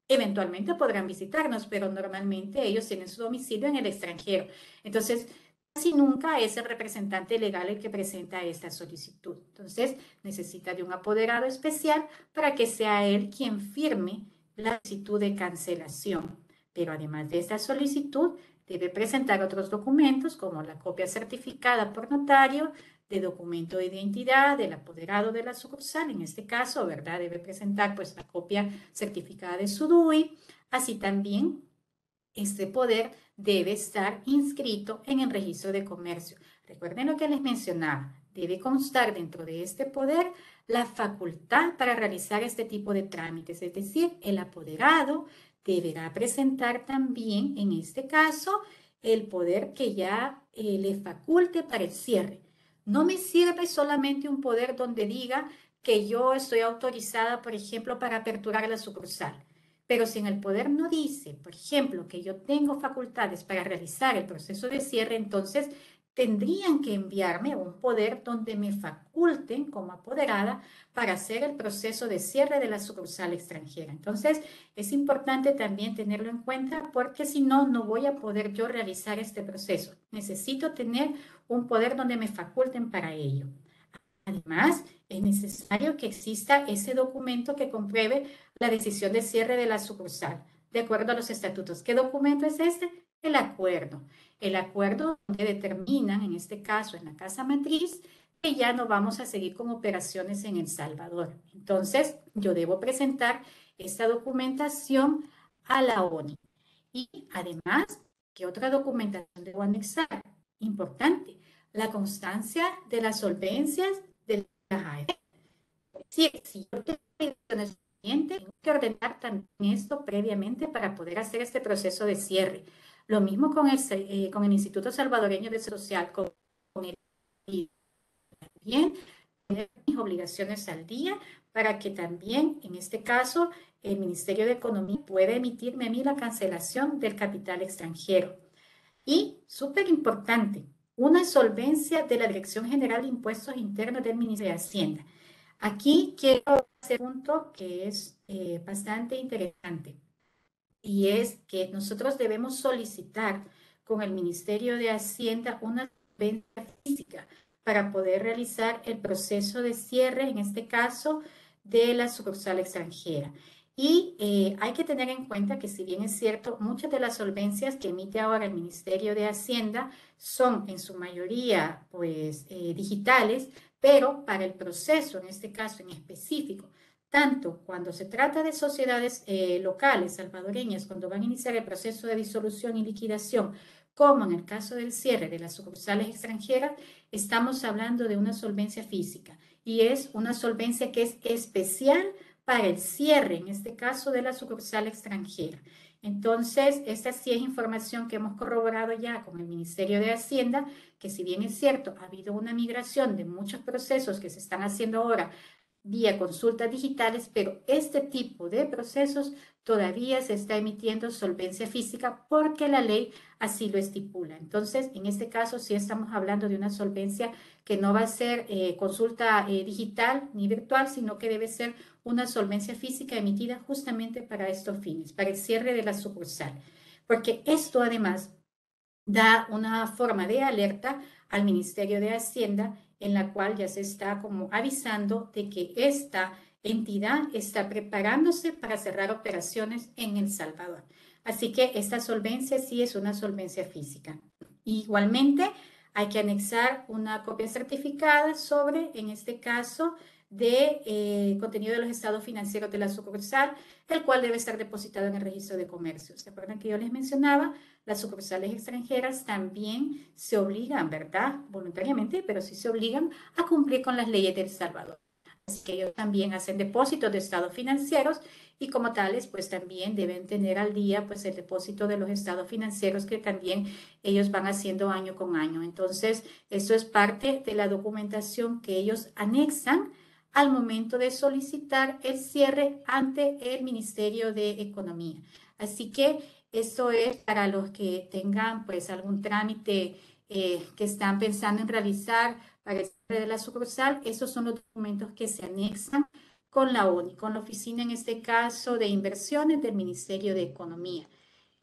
Eventualmente podrán visitarnos, pero normalmente ellos tienen su domicilio en el extranjero. Entonces, casi nunca es el representante legal el que presenta esta solicitud. Entonces, necesita de un apoderado especial para que sea él quien firme la solicitud de cancelación. Pero además de esta solicitud, debe presentar otros documentos como la copia certificada por notario de documento de identidad del apoderado de la sucursal, en este caso, ¿verdad? Debe presentar pues la copia certificada de su DUI, así también este poder debe estar inscrito en el registro de comercio. Recuerden lo que les mencionaba, debe constar dentro de este poder la facultad para realizar este tipo de trámites, es decir, el apoderado deberá presentar también, en este caso, el poder que ya le faculte para el cierre. No me sirve solamente un poder donde diga que yo estoy autorizada, por ejemplo, para aperturar la sucursal. Pero si en el poder no dice, por ejemplo, que yo tengo facultades para realizar el proceso de cierre, entonces tendrían que enviarme un poder donde me faculten como apoderada para hacer el proceso de cierre de la sucursal extranjera. Entonces, es importante también tenerlo en cuenta porque si no, no voy a poder yo realizar este proceso. Necesito tener un poder donde me faculten para ello. Además, es necesario que exista ese documento que compruebe la decisión de cierre de la sucursal, de acuerdo a los estatutos. ¿Qué documento es este? El acuerdo. El acuerdo donde determinan, en este caso, en la casa matriz, que ya no vamos a seguir con operaciones en El Salvador. Entonces, yo debo presentar esta documentación a la ONI. Y además, ¿qué otra documentación debo anexar? Importante, la constancia de las solvencias de las AFP. Si yo tengo el cliente, tengo que ordenar también esto previamente para poder hacer este proceso de cierre. Lo mismo con el Instituto Salvadoreño de Social, con el también tener mis obligaciones al día para que también, en este caso, el Ministerio de Economía pueda emitirme a mí la cancelación del capital extranjero. Y, súper importante, una solvencia de la Dirección General de Impuestos Internos del Ministerio de Hacienda. Aquí quiero hacer un punto que es bastante interesante y es que nosotros debemos solicitar con el Ministerio de Hacienda una solvencia física para poder realizar el proceso de cierre, en este caso, de la sucursal extranjera. Y hay que tener en cuenta que si bien es cierto, muchas de las solvencias que emite ahora el Ministerio de Hacienda son en su mayoría pues digitales, pero para el proceso, en este caso en específico, tanto cuando se trata de sociedades locales salvadoreñas, cuando van a iniciar el proceso de disolución y liquidación, como en el caso del cierre de las sucursales extranjeras, estamos hablando de una solvencia física y es una solvencia que es especial para el cierre, en este caso, de la sucursal extranjera. Entonces, esta sí es información que hemos corroborado ya con el Ministerio de Hacienda, que si bien es cierto, ha habido una migración de muchos procesos que se están haciendo ahora vía consultas digitales, pero este tipo de procesos todavía se está emitiendo solvencia física porque la ley así lo estipula. Entonces, en este caso sí estamos hablando de una solvencia que no va a ser consulta digital ni virtual, sino que debe ser una solvencia física emitida justamente para estos fines, para el cierre de la sucursal. Porque esto además da una forma de alerta al Ministerio de Hacienda en la cual ya se está como avisando de que esta entidad está preparándose para cerrar operaciones en El Salvador. Así que esta solvencia sí es una solvencia física. Igualmente, hay que anexar una copia certificada sobre, en este caso, de contenido de los estados financieros de la sucursal, el cual debe estar depositado en el registro de comercio. ¿Se acuerdan que yo les mencionaba? Las sucursales extranjeras también se obligan, ¿verdad? Voluntariamente, pero sí se obligan a cumplir con las leyes de El Salvador. Así que ellos también hacen depósitos de estados financieros y como tales, pues también deben tener al día pues el depósito de los estados financieros que también ellos van haciendo año con año. Entonces, eso es parte de la documentación que ellos anexan al momento de solicitar el cierre ante el Ministerio de Economía. Así que esto es para los que tengan pues algún trámite que están pensando en realizar para el cierre de la sucursal. Esos son los documentos que se anexan con la ONI, con la oficina en este caso de inversiones del Ministerio de Economía,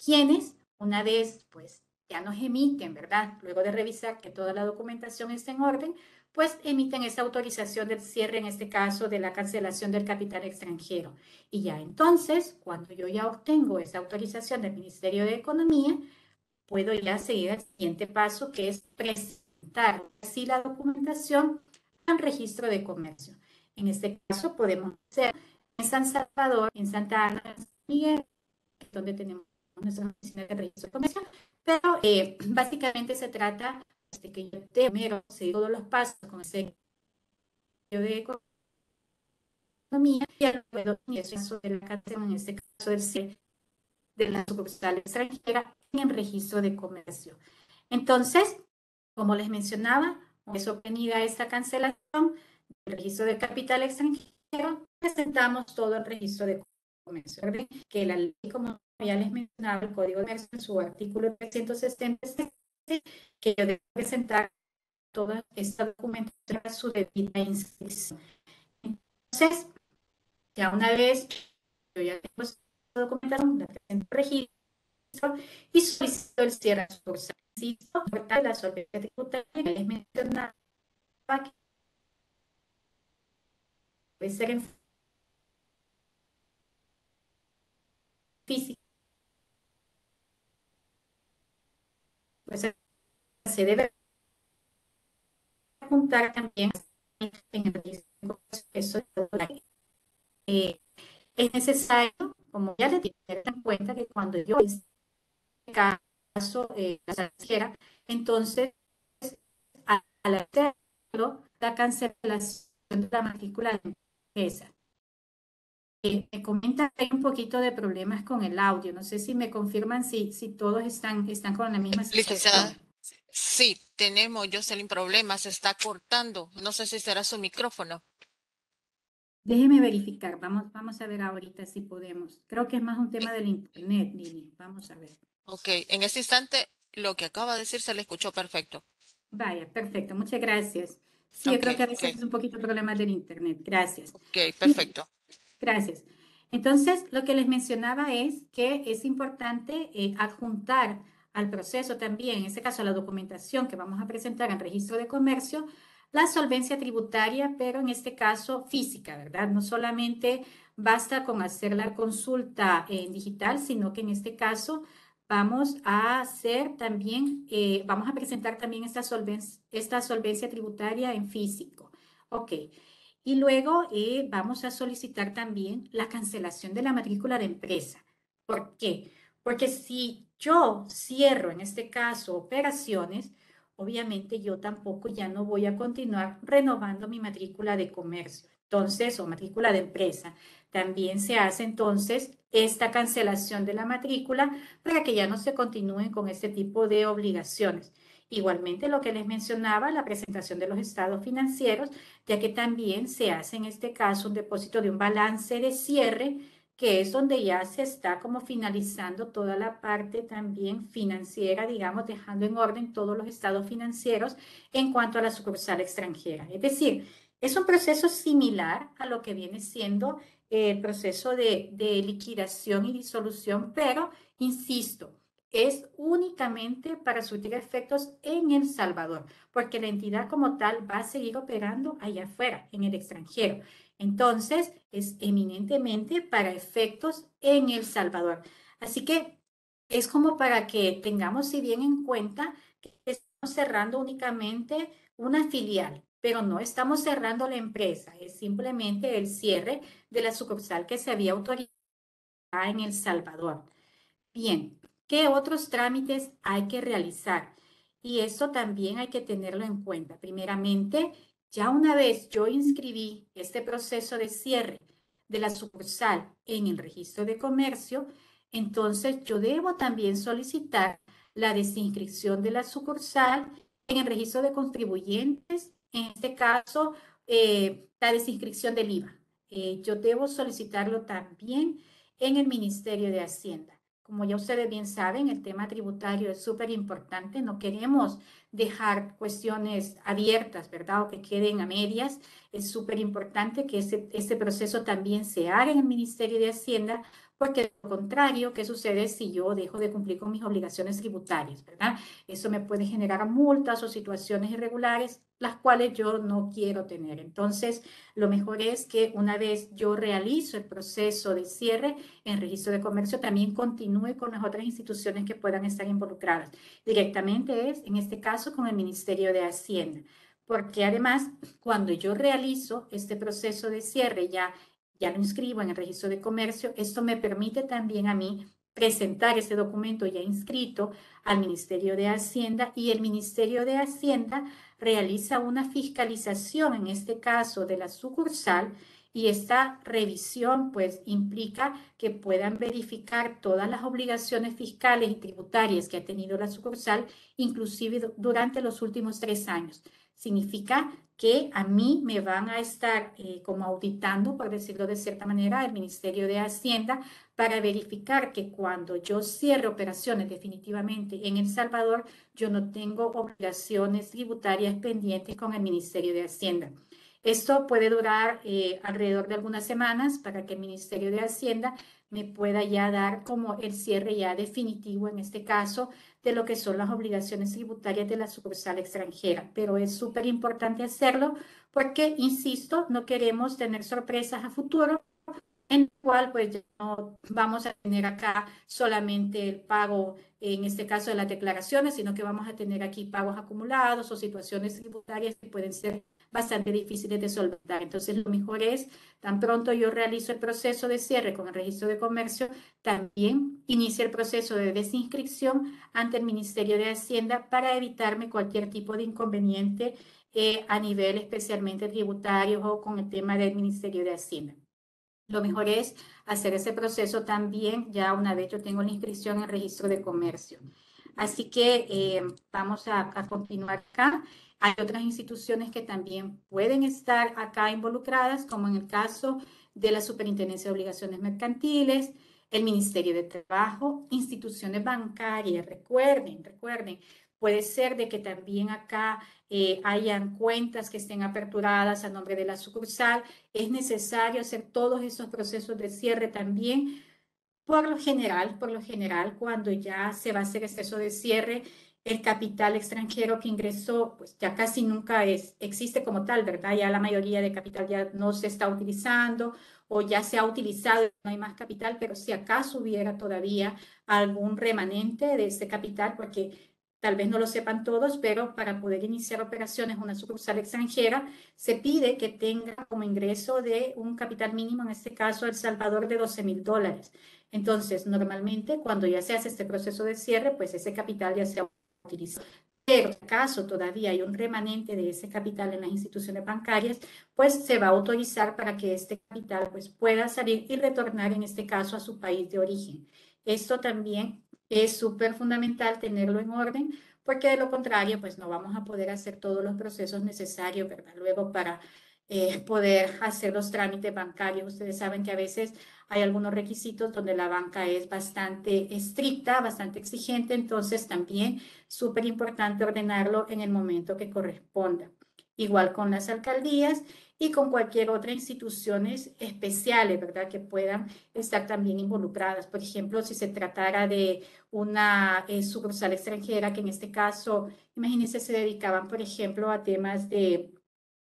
quienes una vez pues ya nos emiten, ¿verdad? Luego de revisar que toda la documentación está en orden, pues emiten esa autorización del cierre, en este caso de la cancelación del capital extranjero. Y ya entonces, cuando yo ya obtengo esa autorización del Ministerio de Economía, puedo ya seguir al siguiente paso, que es presentar así la documentación al registro de comercio. En este caso podemos hacer en San Salvador, en Santa Ana, en San Miguel, donde tenemos nuestra oficina de registro de comercio, pero básicamente se trata de que yo primero seguir todos los pasos con el Ministerio de Economía y luego en el caso de la cancelación, en este caso del cierre de la sucursal extranjera en el registro de comercio. Entonces, como les mencionaba, una vez obtenida esta cancelación del registro de capital extranjero, presentamos todo el registro de comercio. Que la ley, como ya les mencionaba, el Código de Comercio en su artículo 376 que yo debo presentar toda esta documentación a su debida inscripción. Entonces, ya una vez yo ya tengo esta documentación, la presento al registro y solicito el cierre sucursal. Insisto, la solvencia tributaria que les mencionaba que debe ser en físico, pues se debe juntar también en el registro eso es necesario, como ya le tener en cuenta que cuando yo en este caso la financiera, entonces al hacerlo, la cancelación de la matrícula de empresa. Me comentan que hay un poquito de problemas con el audio. No sé si me confirman si todos están con la misma Licenciada, situación. sí, tenemos, Jocelyn, problemas, se está cortando. No sé si será su micrófono. Déjeme verificar. Vamos a ver ahorita si podemos. Creo que es más un tema del internet, Lili. Vamos a ver. Ok, en este instante lo que acaba de decir se le escuchó perfecto. Vaya, perfecto. Muchas gracias. Sí, yo Ok, creo que a ok, veces es un poquito problema del internet. Gracias. ok, Bien, perfecto. gracias. Entonces, lo que les mencionaba es que es importante adjuntar al proceso también, en este caso a la documentación que vamos a presentar en registro de comercio, la solvencia tributaria, pero en este caso física, ¿verdad? No solamente basta con hacer la consulta en digital, sino que en este caso vamos a hacer también, vamos a presentar también esta solvencia tributaria en físico. Ok. Y luego vamos a solicitar también la cancelación de la matrícula de empresa. ¿Por qué? Porque si yo cierro, en este caso, operaciones, obviamente yo tampoco ya no voy a continuar renovando mi matrícula de comercio. Entonces, o matrícula de empresa. También se hace entonces esta cancelación de la matrícula para que ya no se continúen con este tipo de obligaciones. Igualmente, lo que les mencionaba, la presentación de los estados financieros, ya que también se hace en este caso un depósito de un balance de cierre, que es donde ya se está como finalizando toda la parte también financiera, digamos, dejando en orden todos los estados financieros en cuanto a la sucursal extranjera. Es decir, es un proceso similar a lo que viene siendo el proceso de liquidación y disolución, pero, insisto, es únicamente para surtir efectos en El Salvador, porque la entidad como tal va a seguir operando allá afuera, en el extranjero. Entonces, es eminentemente para efectos en El Salvador. Así que es como para que tengamos si bien en cuenta que estamos cerrando únicamente una filial, pero no estamos cerrando la empresa, es simplemente el cierre de la sucursal que se había autorizado en El Salvador. Bien, ¿qué otros trámites hay que realizar? Y eso también hay que tenerlo en cuenta. Primeramente, ya una vez yo inscribí este proceso de cierre de la sucursal en el registro de comercio, entonces yo debo también solicitar la desinscripción de la sucursal en el registro de contribuyentes, en este caso, la desinscripción del IVA. Yo debo solicitarlo también en el Ministerio de Hacienda. Como ya ustedes bien saben, el tema tributario es súper importante. No queremos dejar cuestiones abiertas, ¿verdad? O que queden a medias. Es súper importante que este proceso también se haga en el Ministerio de Hacienda, porque de lo contrario, ¿qué sucede si yo dejo de cumplir con mis obligaciones tributarias, ¿verdad? Eso me puede generar multas o situaciones irregulares, las cuales yo no quiero tener. Entonces, lo mejor es que una vez yo realizo el proceso de cierre en registro de comercio, también continúe con las otras instituciones que puedan estar involucradas. Directamente es, en este caso, con el Ministerio de Hacienda. Porque además, cuando yo realizo este proceso de cierre, ya lo inscribo en el registro de comercio, esto me permite también a mí presentar ese documento ya inscrito al Ministerio de Hacienda, y el Ministerio de Hacienda realiza una fiscalización, en este caso de la sucursal, y esta revisión pues implica que puedan verificar todas las obligaciones fiscales y tributarias que ha tenido la sucursal, inclusive durante los últimos 3 años. Significa que a mí me van a estar como auditando, por decirlo de cierta manera, el Ministerio de Hacienda, para verificar que cuando yo cierre operaciones definitivamente en El Salvador, yo no tengo obligaciones tributarias pendientes con el Ministerio de Hacienda. Esto puede durar alrededor de algunas semanas para que el Ministerio de Hacienda me pueda ya dar como el cierre ya definitivo, en este caso, de lo que son las obligaciones tributarias de la sucursal extranjera. Pero es súper importante hacerlo porque, insisto, no queremos tener sorpresas a futuro en el cual pues ya no vamos a tener acá solamente el pago, en este caso de las declaraciones, sino que vamos a tener aquí pagos acumulados o situaciones tributarias que pueden ser bastante difíciles de solventar. Entonces, lo mejor es, tan pronto yo realizo el proceso de cierre con el registro de comercio, también inicie el proceso de desinscripción ante el Ministerio de Hacienda para evitarme cualquier tipo de inconveniente a nivel especialmente tributario o con el tema del Ministerio de Hacienda. Lo mejor es hacer ese proceso también ya una vez yo tengo la inscripción en el registro de comercio. Así que vamos a continuar acá. Hay otras instituciones que también pueden estar acá involucradas, como en el caso de la Superintendencia de Obligaciones Mercantiles, el Ministerio de Trabajo, instituciones bancarias. Recuerden, puede ser de que también acá hayan cuentas que estén aperturadas a nombre de la sucursal. Es necesario hacer todos esos procesos de cierre también. Por lo general, cuando ya se va a hacer exceso de cierre, el capital extranjero que ingresó, pues ya casi nunca existe como tal, ¿verdad? Ya la mayoría de capital ya no se está utilizando o ya se ha utilizado, no hay más capital, pero si acaso hubiera todavía algún remanente de ese capital, porque tal vez no lo sepan todos, pero para poder iniciar operaciones una sucursal extranjera, se pide que tenga como ingreso de un capital mínimo, en este caso El Salvador, de $12,000. Entonces, normalmente cuando ya se hace este proceso de cierre, pues ese capital ya se ha utilizado. Pero si acaso todavía hay un remanente de ese capital en las instituciones bancarias, pues se va a autorizar para que este capital pues pueda salir y retornar en este caso a su país de origen. Esto también es súper fundamental tenerlo en orden, porque de lo contrario pues no vamos a poder hacer todos los procesos necesarios, ¿verdad? Luego para poder hacer los trámites bancarios. Ustedes saben que a veces hay algunos requisitos donde la banca es bastante estricta, bastante exigente, entonces también súper importante ordenarlo en el momento que corresponda. Igual con las alcaldías y con cualquier otra instituciones especiales, ¿verdad? Que puedan estar también involucradas. Por ejemplo, si se tratara de una sucursal extranjera, que en este caso, imagínense, se dedicaban, por ejemplo, a temas de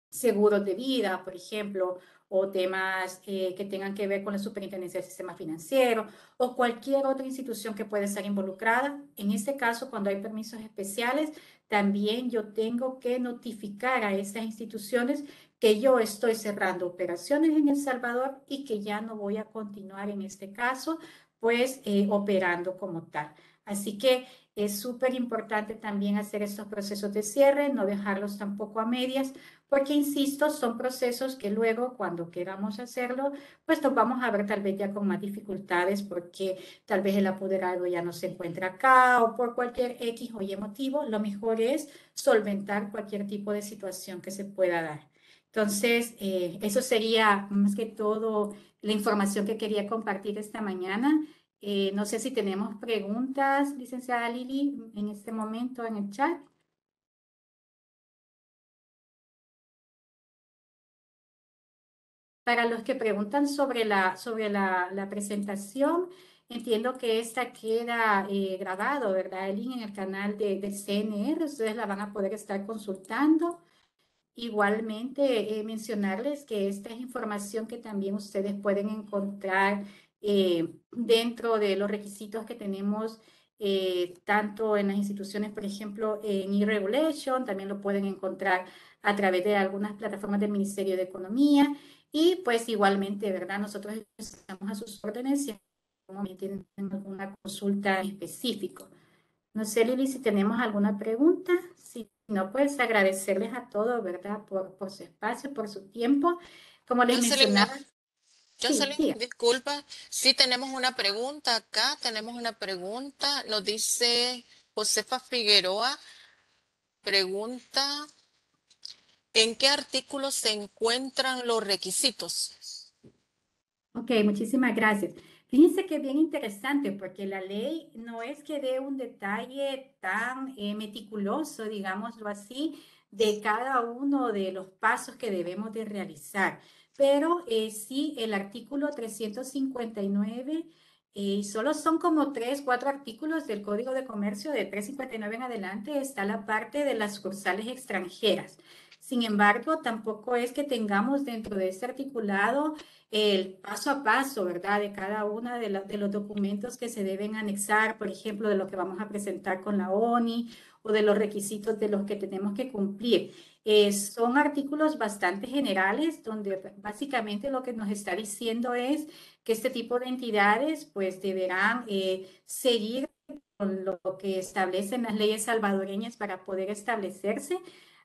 seguros de vida, por ejemplo, o temas que tengan que ver con la superintendencia del sistema financiero o cualquier otra institución que pueda estar involucrada. En este caso, cuando hay permisos especiales, también yo tengo que notificar a estas instituciones que yo estoy cerrando operaciones en El Salvador y que ya no voy a continuar en este caso, pues operando como tal. Así que es súper importante también hacer estos procesos de cierre, no dejarlos tampoco a medias, porque, insisto, son procesos que luego, cuando queramos hacerlo, pues nos vamos a ver tal vez ya con más dificultades, porque tal vez el apoderado ya no se encuentra acá o por cualquier X o Y motivo. Lo mejor es solventar cualquier tipo de situación que se pueda dar. Entonces, eso sería más que todo la información que quería compartir esta mañana. No sé si tenemos preguntas, licenciada Lili, en este momento en el chat. Para los que preguntan sobre la presentación, entiendo que esta queda grabado, ¿verdad? El link en el canal del CNR, ustedes la van a poder estar consultando. Igualmente, mencionarles que esta es información que también ustedes pueden encontrar dentro de los requisitos que tenemos tanto en las instituciones, por ejemplo, en e-regulation, también lo pueden encontrar a través de algunas plataformas del Ministerio de Economía y pues igualmente, ¿verdad? Nosotros estamos a sus órdenes si en algún momento tienen alguna consulta específica. No sé, Lili, si tenemos alguna pregunta. Si no, pues agradecerles a todos, ¿verdad? Por su espacio, por su tiempo. Como les Jocelyn, mencionaba, sí, Jocelyn, diga. disculpa, sí tenemos una pregunta acá, tenemos una pregunta, nos dice Josefa Figueroa, pregunta, ¿en qué artículo se encuentran los requisitos? Ok, muchísimas gracias. Fíjense que es bien interesante porque la ley no es que dé un detalle tan meticuloso, digámoslo así, de cada uno de los pasos que debemos de realizar, pero sí el artículo 359, solo son como 3, 4 artículos del Código de Comercio de 359 en adelante, está la parte de las sucursales extranjeras. Sin embargo, tampoco es que tengamos dentro de este articulado el paso a paso, ¿verdad? De cada uno de los documentos que se deben anexar, por ejemplo, de lo que vamos a presentar con la ONI o de los requisitos de los que tenemos que cumplir. Son artículos bastante generales donde básicamente lo que nos está diciendo es que este tipo de entidades pues deberán seguir con lo que establecen las leyes salvadoreñas para poder establecerse.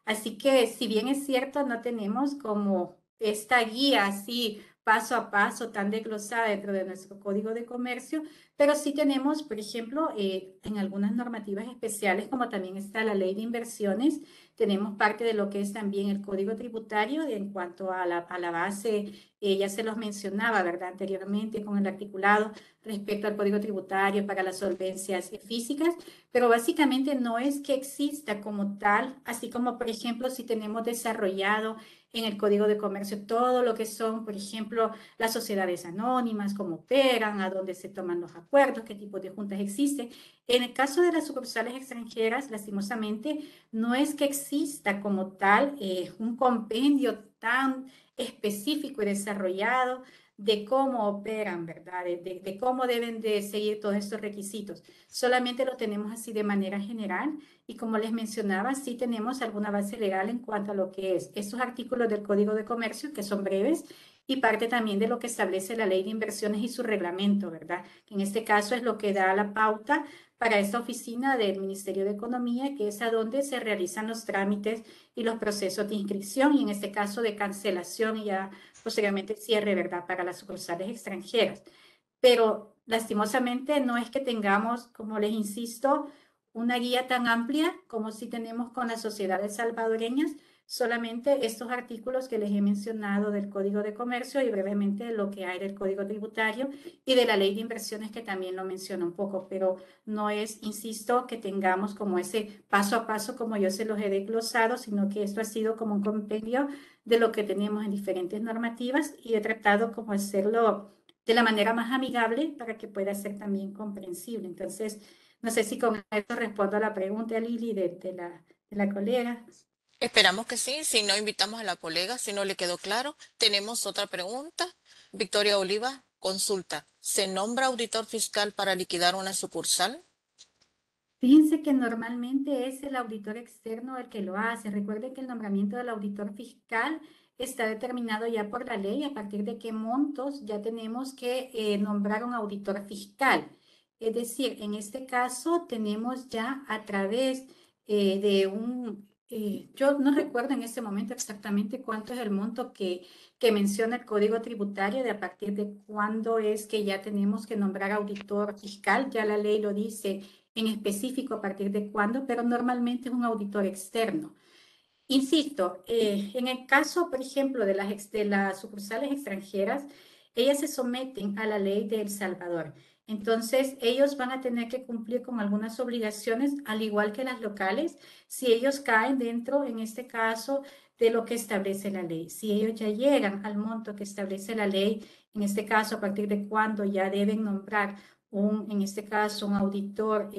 Así que si bien es cierto, no tenemos como esta guía así paso a paso tan desglosada dentro de nuestro Código de Comercio, pero sí tenemos, por ejemplo, en algunas normativas especiales, como también está la Ley de Inversiones, tenemos parte de lo que es también el Código Tributario en cuanto a la base, ya se los mencionaba, ¿verdad? Anteriormente con el articulado respecto al Código Tributario para las solvencias físicas, pero básicamente no es que exista como tal, así como, por ejemplo, si tenemos desarrollado en el Código de Comercio todo lo que son, por ejemplo, las sociedades anónimas, cómo operan, a dónde se toman los acuerdos, qué tipo de juntas existen. En el caso de las sucursales extranjeras, lastimosamente, no es que exista como tal un compendio tan específico y desarrollado de cómo operan, ¿verdad? De cómo deben de seguir todos estos requisitos. Solamente lo tenemos así de manera general y como les mencionaba, sí tenemos alguna base legal en cuanto a lo que es estos artículos del Código de Comercio, que son breves, y parte también de lo que establece la Ley de Inversiones y su reglamento, ¿verdad? Que en este caso es lo que da la pauta para esta oficina del Ministerio de Economía, que es a donde se realizan los trámites y los procesos de inscripción, y en este caso de cancelación y ya posteriormente cierre, ¿verdad? Para las sucursales extranjeras. Pero lastimosamente no es que tengamos, como les insisto, una guía tan amplia como si tenemos con las sociedades salvadoreñas, solamente estos artículos que les he mencionado del Código de Comercio y brevemente lo que hay del Código Tributario y de la Ley de Inversiones que también lo menciono un poco, pero no es, insisto, que tengamos como ese paso a paso como yo se los he desglosado, sino que esto ha sido como un compendio de lo que tenemos en diferentes normativas y he tratado como hacerlo de la manera más amigable para que pueda ser también comprensible. Entonces, no sé si con esto respondo a la pregunta, Lili, de la colega. Esperamos que sí. Si no, invitamos a la colega. Si no le quedó claro, tenemos otra pregunta. Victoria Oliva, consulta. ¿Se nombra auditor fiscal para liquidar una sucursal? Fíjense que normalmente es el auditor externo el que lo hace. Recuerden que el nombramiento del auditor fiscal está determinado ya por la ley a partir de qué montos ya tenemos que nombrar un auditor fiscal. Es decir, en este caso tenemos ya a través de yo no recuerdo en este momento exactamente cuánto es el monto que menciona el Código Tributario de a partir de cuándo es que ya tenemos que nombrar auditor fiscal. Ya la ley lo dice en específico a partir de cuándo, pero normalmente es un auditor externo. Insisto, en el caso, por ejemplo, de las sucursales extranjeras, ellas se someten a la ley de El Salvador. Entonces, ellos van a tener que cumplir con algunas obligaciones, al igual que las locales, si ellos caen dentro, en este caso, de lo que establece la ley. Si ellos ya llegan al monto que establece la ley, en este caso, a partir de cuándo ya deben nombrar en este caso, un auditor,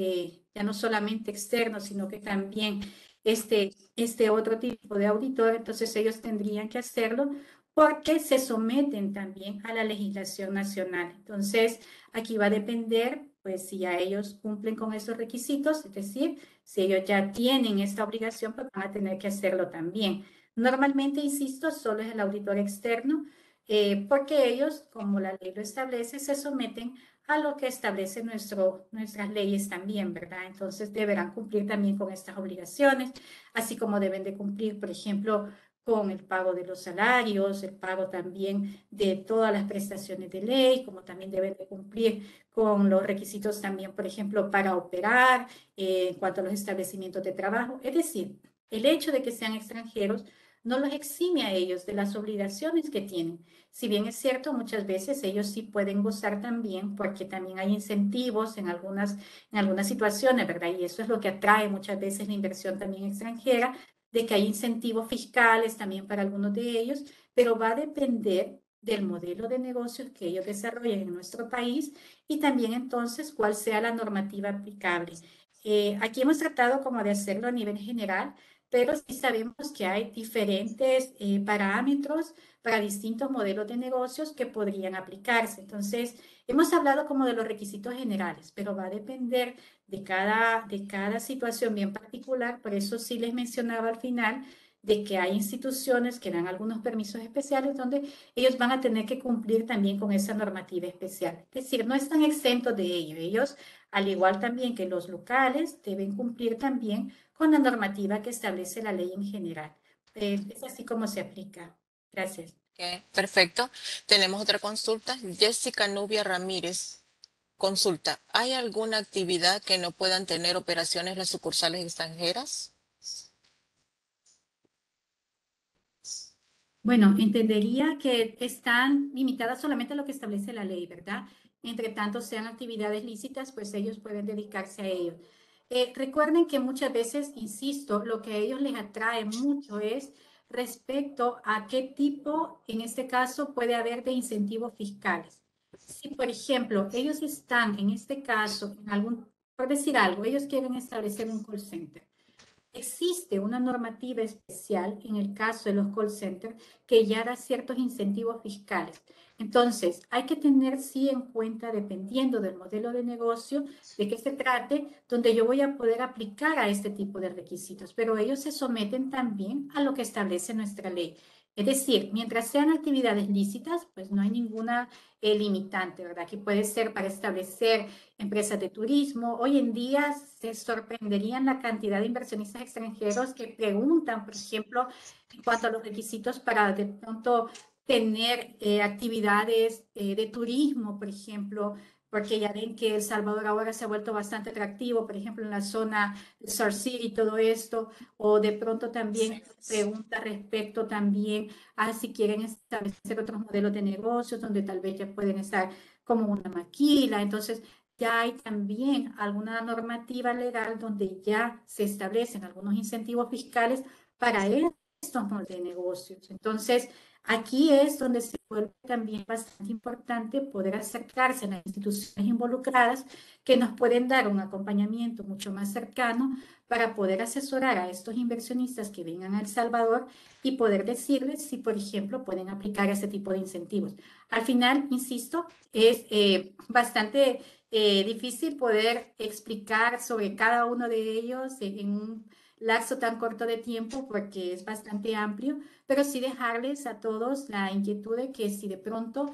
ya no solamente externo, sino que también este otro tipo de auditor, entonces ellos tendrían que hacerlo porque se someten también a la legislación nacional. Entonces, aquí va a depender, pues, si ya ellos cumplen con esos requisitos, es decir, si ellos ya tienen esta obligación, pues van a tener que hacerlo también. Normalmente, insisto, solo es el auditor externo, porque ellos, como la ley lo establece, se someten a lo que establece nuestras leyes también, ¿verdad? Entonces deberán cumplir también con estas obligaciones, así como deben de cumplir, por ejemplo, con el pago de los salarios, el pago también de todas las prestaciones de ley, como también deben de cumplir con los requisitos también, por ejemplo, para operar en cuanto a los establecimientos de trabajo. Es decir, el hecho de que sean extranjeros no los exime a ellos de las obligaciones que tienen. Si bien es cierto, muchas veces ellos sí pueden gozar también, porque también hay incentivos en algunas situaciones, ¿verdad? Y eso es lo que atrae muchas veces la inversión también extranjera, de que hay incentivos fiscales también para algunos de ellos, pero va a depender del modelo de negocios que ellos desarrollen en nuestro país y también entonces cuál sea la normativa aplicable. Aquí hemos tratado como de hacerlo a nivel general, pero sí sabemos que hay diferentes parámetros para distintos modelos de negocios que podrían aplicarse. Entonces, hemos hablado como de los requisitos generales, pero va a depender de cada situación bien particular. Por eso sí les mencionaba al final de que hay instituciones que dan algunos permisos especiales donde ellos van a tener que cumplir también con esa normativa especial. Es decir, no están exentos de ello. Ellos, al igual también que los locales, deben cumplir también con la normativa que establece la ley en general. Es así como se aplica. Gracias. Ok, perfecto. Tenemos otra consulta. Jessica Nubia Ramírez. Consulta. ¿Hay alguna actividad que no puedan tener operaciones las sucursales extranjeras? Bueno, entendería que están limitadas solamente a lo que establece la ley, ¿verdad? Entre tanto sean actividades lícitas, pues ellos pueden dedicarse a ello. Recuerden que muchas veces, insisto, lo que a ellos les atrae mucho es respecto a qué tipo, en este caso, puede haber de incentivos fiscales. Si, por ejemplo, ellos están, en este caso, en algún, por decir algo, ellos quieren establecer un call center. Existe una normativa especial en el caso de los call centers que ya da ciertos incentivos fiscales. Entonces, hay que tener sí en cuenta, dependiendo del modelo de negocio, de qué se trate, donde yo voy a poder aplicar a este tipo de requisitos, pero ellos se someten también a lo que establece nuestra ley. Es decir, mientras sean actividades lícitas, pues no hay ninguna limitante, ¿verdad? Que puede ser para establecer empresas de turismo. Hoy en día se sorprenderían la cantidad de inversionistas extranjeros que preguntan, por ejemplo, en cuanto a los requisitos para de pronto tener actividades de turismo, por ejemplo, porque ya ven que El Salvador ahora se ha vuelto bastante atractivo, por ejemplo, en la zona de Surf City y todo esto, o de pronto también preguntas respecto también a si quieren establecer otros modelos de negocios donde tal vez ya pueden estar como una maquila. Entonces, ya hay también alguna normativa legal donde ya se establecen algunos incentivos fiscales para estos modelos de negocios. Entonces, aquí es donde se vuelve también bastante importante poder acercarse a las instituciones involucradas que nos pueden dar un acompañamiento mucho más cercano para poder asesorar a estos inversionistas que vengan a El Salvador y poder decirles si, por ejemplo, pueden aplicar ese tipo de incentivos. Al final, insisto, es bastante difícil poder explicar sobre cada uno de ellos en un lapso tan corto de tiempo porque es bastante amplio, pero sí dejarles a todos la inquietud de que si de pronto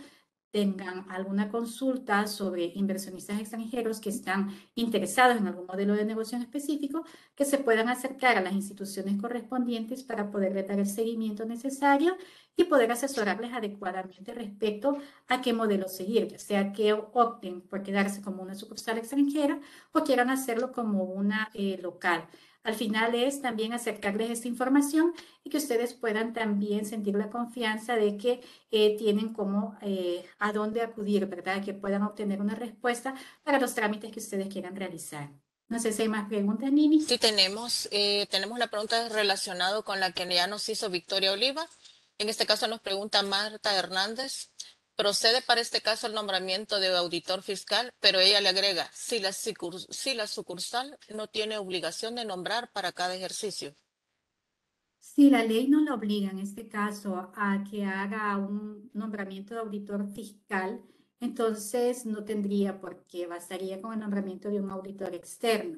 tengan alguna consulta sobre inversionistas extranjeros que están interesados en algún modelo de negocio en específico, que se puedan acercar a las instituciones correspondientes para poder dar el seguimiento necesario y poder asesorarles adecuadamente respecto a qué modelo seguir, ya sea que opten por quedarse como una sucursal extranjera o quieran hacerlo como una local. Al final es también acercarles esta información y que ustedes puedan también sentir la confianza de que tienen como a dónde acudir, ¿verdad? Que puedan obtener una respuesta para los trámites que ustedes quieran realizar. No sé si hay más preguntas, Nini. Sí, tenemos una pregunta relacionada con la que ya nos hizo Victoria Oliva. En este caso nos pregunta Marta Hernández. Procede para este caso el nombramiento de auditor fiscal, pero ella le agrega, si la sucursal no tiene obligación de nombrar para cada ejercicio. Si la ley no la obliga en este caso a que haga un nombramiento de auditor fiscal, entonces no tendría por qué, bastaría con el nombramiento de un auditor externo.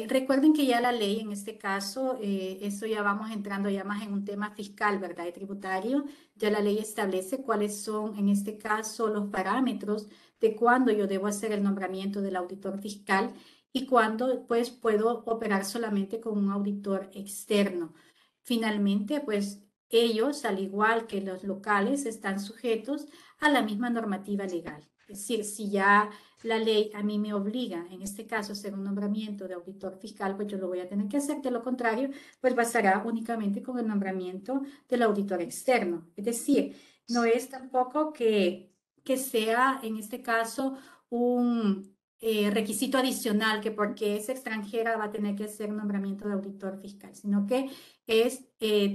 Recuerden que ya la ley en este caso, eso ya vamos entrando ya más en un tema fiscal, ¿verdad? Y tributario, ya la ley establece cuáles son en este caso los parámetros de cuándo yo debo hacer el nombramiento del auditor fiscal y cuándo pues puedo operar solamente con un auditor externo. Finalmente, pues ellos, al igual que los locales, están sujetos a la misma normativa legal. Es decir, si ya la ley a mí me obliga, en este caso, a hacer un nombramiento de auditor fiscal, pues yo lo voy a tener que hacer. De lo contrario, pues bastará únicamente con el nombramiento del auditor externo. Es decir, no es tampoco que sea, en este caso, un requisito adicional que porque es extranjera va a tener que hacer nombramiento de auditor fiscal, sino que es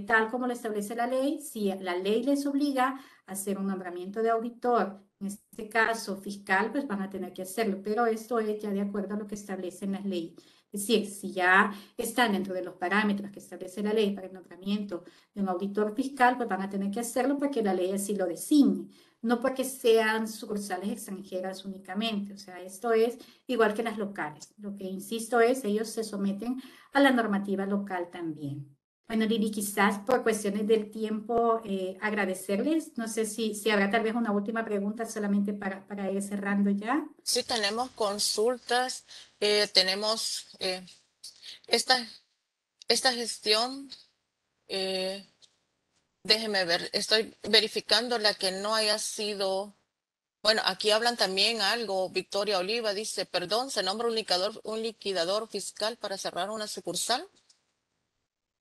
tal como lo establece la ley. Si la ley les obliga a hacer un nombramiento de auditor, en este caso fiscal, pues van a tener que hacerlo, pero esto es ya de acuerdo a lo que establecen las leyes. Es decir, si ya están dentro de los parámetros que establece la ley para el nombramiento de un auditor fiscal, pues van a tener que hacerlo porque la ley así lo designe, no porque sean sucursales extranjeras únicamente. O sea, esto es igual que las locales. Lo que insisto es, ellos se someten a la normativa local también. Bueno, Lili, quizás por cuestiones del tiempo, agradecerles. No sé si habrá tal vez una última pregunta solamente para ir cerrando ya. Sí, tenemos consultas, tenemos esta, esta gestión, eh, déjeme ver, estoy verificando la que no haya sido. Bueno, aquí hablan también algo. Victoria Oliva dice, perdón, se nombra un liquidador fiscal para cerrar una sucursal.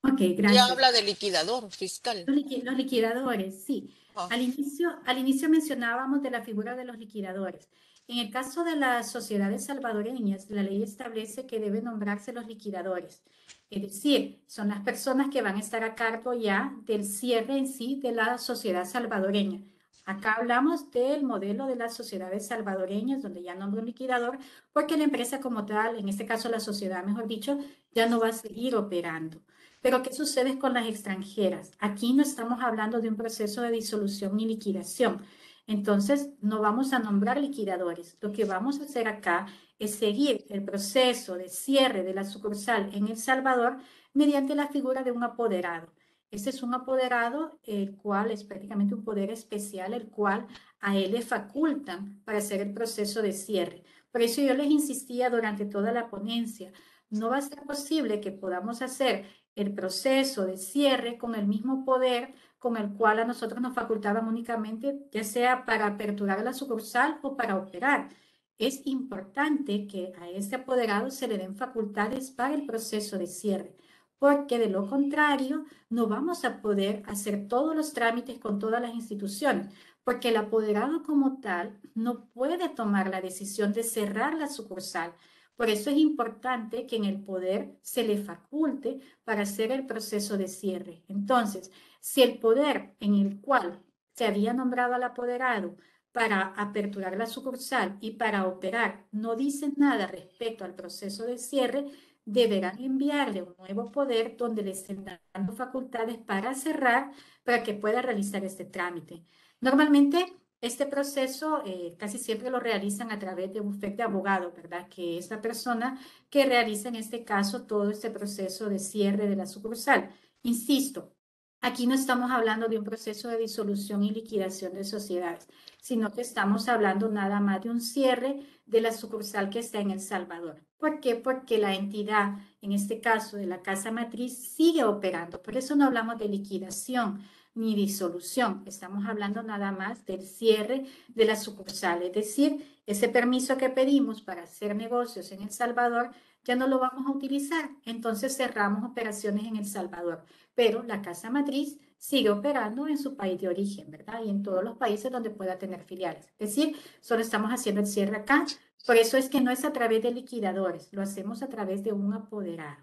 Ok, Ya gracias. habla de liquidador fiscal. Los liquidadores, sí. Ah, Al inicio mencionábamos de la figura de los liquidadores. En el caso de las sociedades salvadoreñas, la ley establece que deben nombrarse los liquidadores. Es decir, son las personas que van a estar a cargo ya del cierre en sí de la sociedad salvadoreña. Acá hablamos del modelo de las sociedades salvadoreñas, donde ya nombra un liquidador, porque la empresa como tal, en este caso la sociedad, mejor dicho, ya no va a seguir operando. Pero ¿qué sucede con las extranjeras? Aquí no estamos hablando de un proceso de disolución ni liquidación. Entonces, no vamos a nombrar liquidadores. Lo que vamos a hacer acá es seguir el proceso de cierre de la sucursal en El Salvador mediante la figura de un apoderado. Este es un apoderado, el cual es prácticamente un poder especial, el cual a él le facultan para hacer el proceso de cierre. Por eso yo les insistía durante toda la ponencia, no va a ser posible que podamos hacer el proceso de cierre con el mismo poder con el cual a nosotros nos facultaban únicamente, ya sea para aperturar la sucursal o para operar. Es importante que a este apoderado se le den facultades para el proceso de cierre, porque de lo contrario no vamos a poder hacer todos los trámites con todas las instituciones, porque el apoderado como tal no puede tomar la decisión de cerrar la sucursal. Por eso es importante que en el poder se le faculte para hacer el proceso de cierre. Entonces, si el poder en el cual se había nombrado al apoderado para aperturar la sucursal y para operar no dice nada respecto al proceso de cierre, deberán enviarle un nuevo poder donde le estén dando facultades para cerrar para que pueda realizar este trámite. Normalmente este proceso casi siempre lo realizan a través de un bufete de abogado, ¿verdad? Que es la persona que realiza en este caso todo este proceso de cierre de la sucursal. Insisto, aquí no estamos hablando de un proceso de disolución y liquidación de sociedades, sino que estamos hablando nada más de un cierre de la sucursal que está en El Salvador. ¿Por qué? Porque la entidad, en este caso de la casa matriz, sigue operando. Por eso no hablamos de liquidación ni disolución. Estamos hablando nada más del cierre de la sucursal. Es decir, ese permiso que pedimos para hacer negocios en El Salvador ya no lo vamos a utilizar. Entonces cerramos operaciones en El Salvador. Pero la casa matriz sigue operando en su país de origen, ¿verdad? Y en todos los países donde pueda tener filiales. Es decir, solo estamos haciendo el cierre acá. Por eso es que no es a través de liquidadores, lo hacemos a través de un apoderado.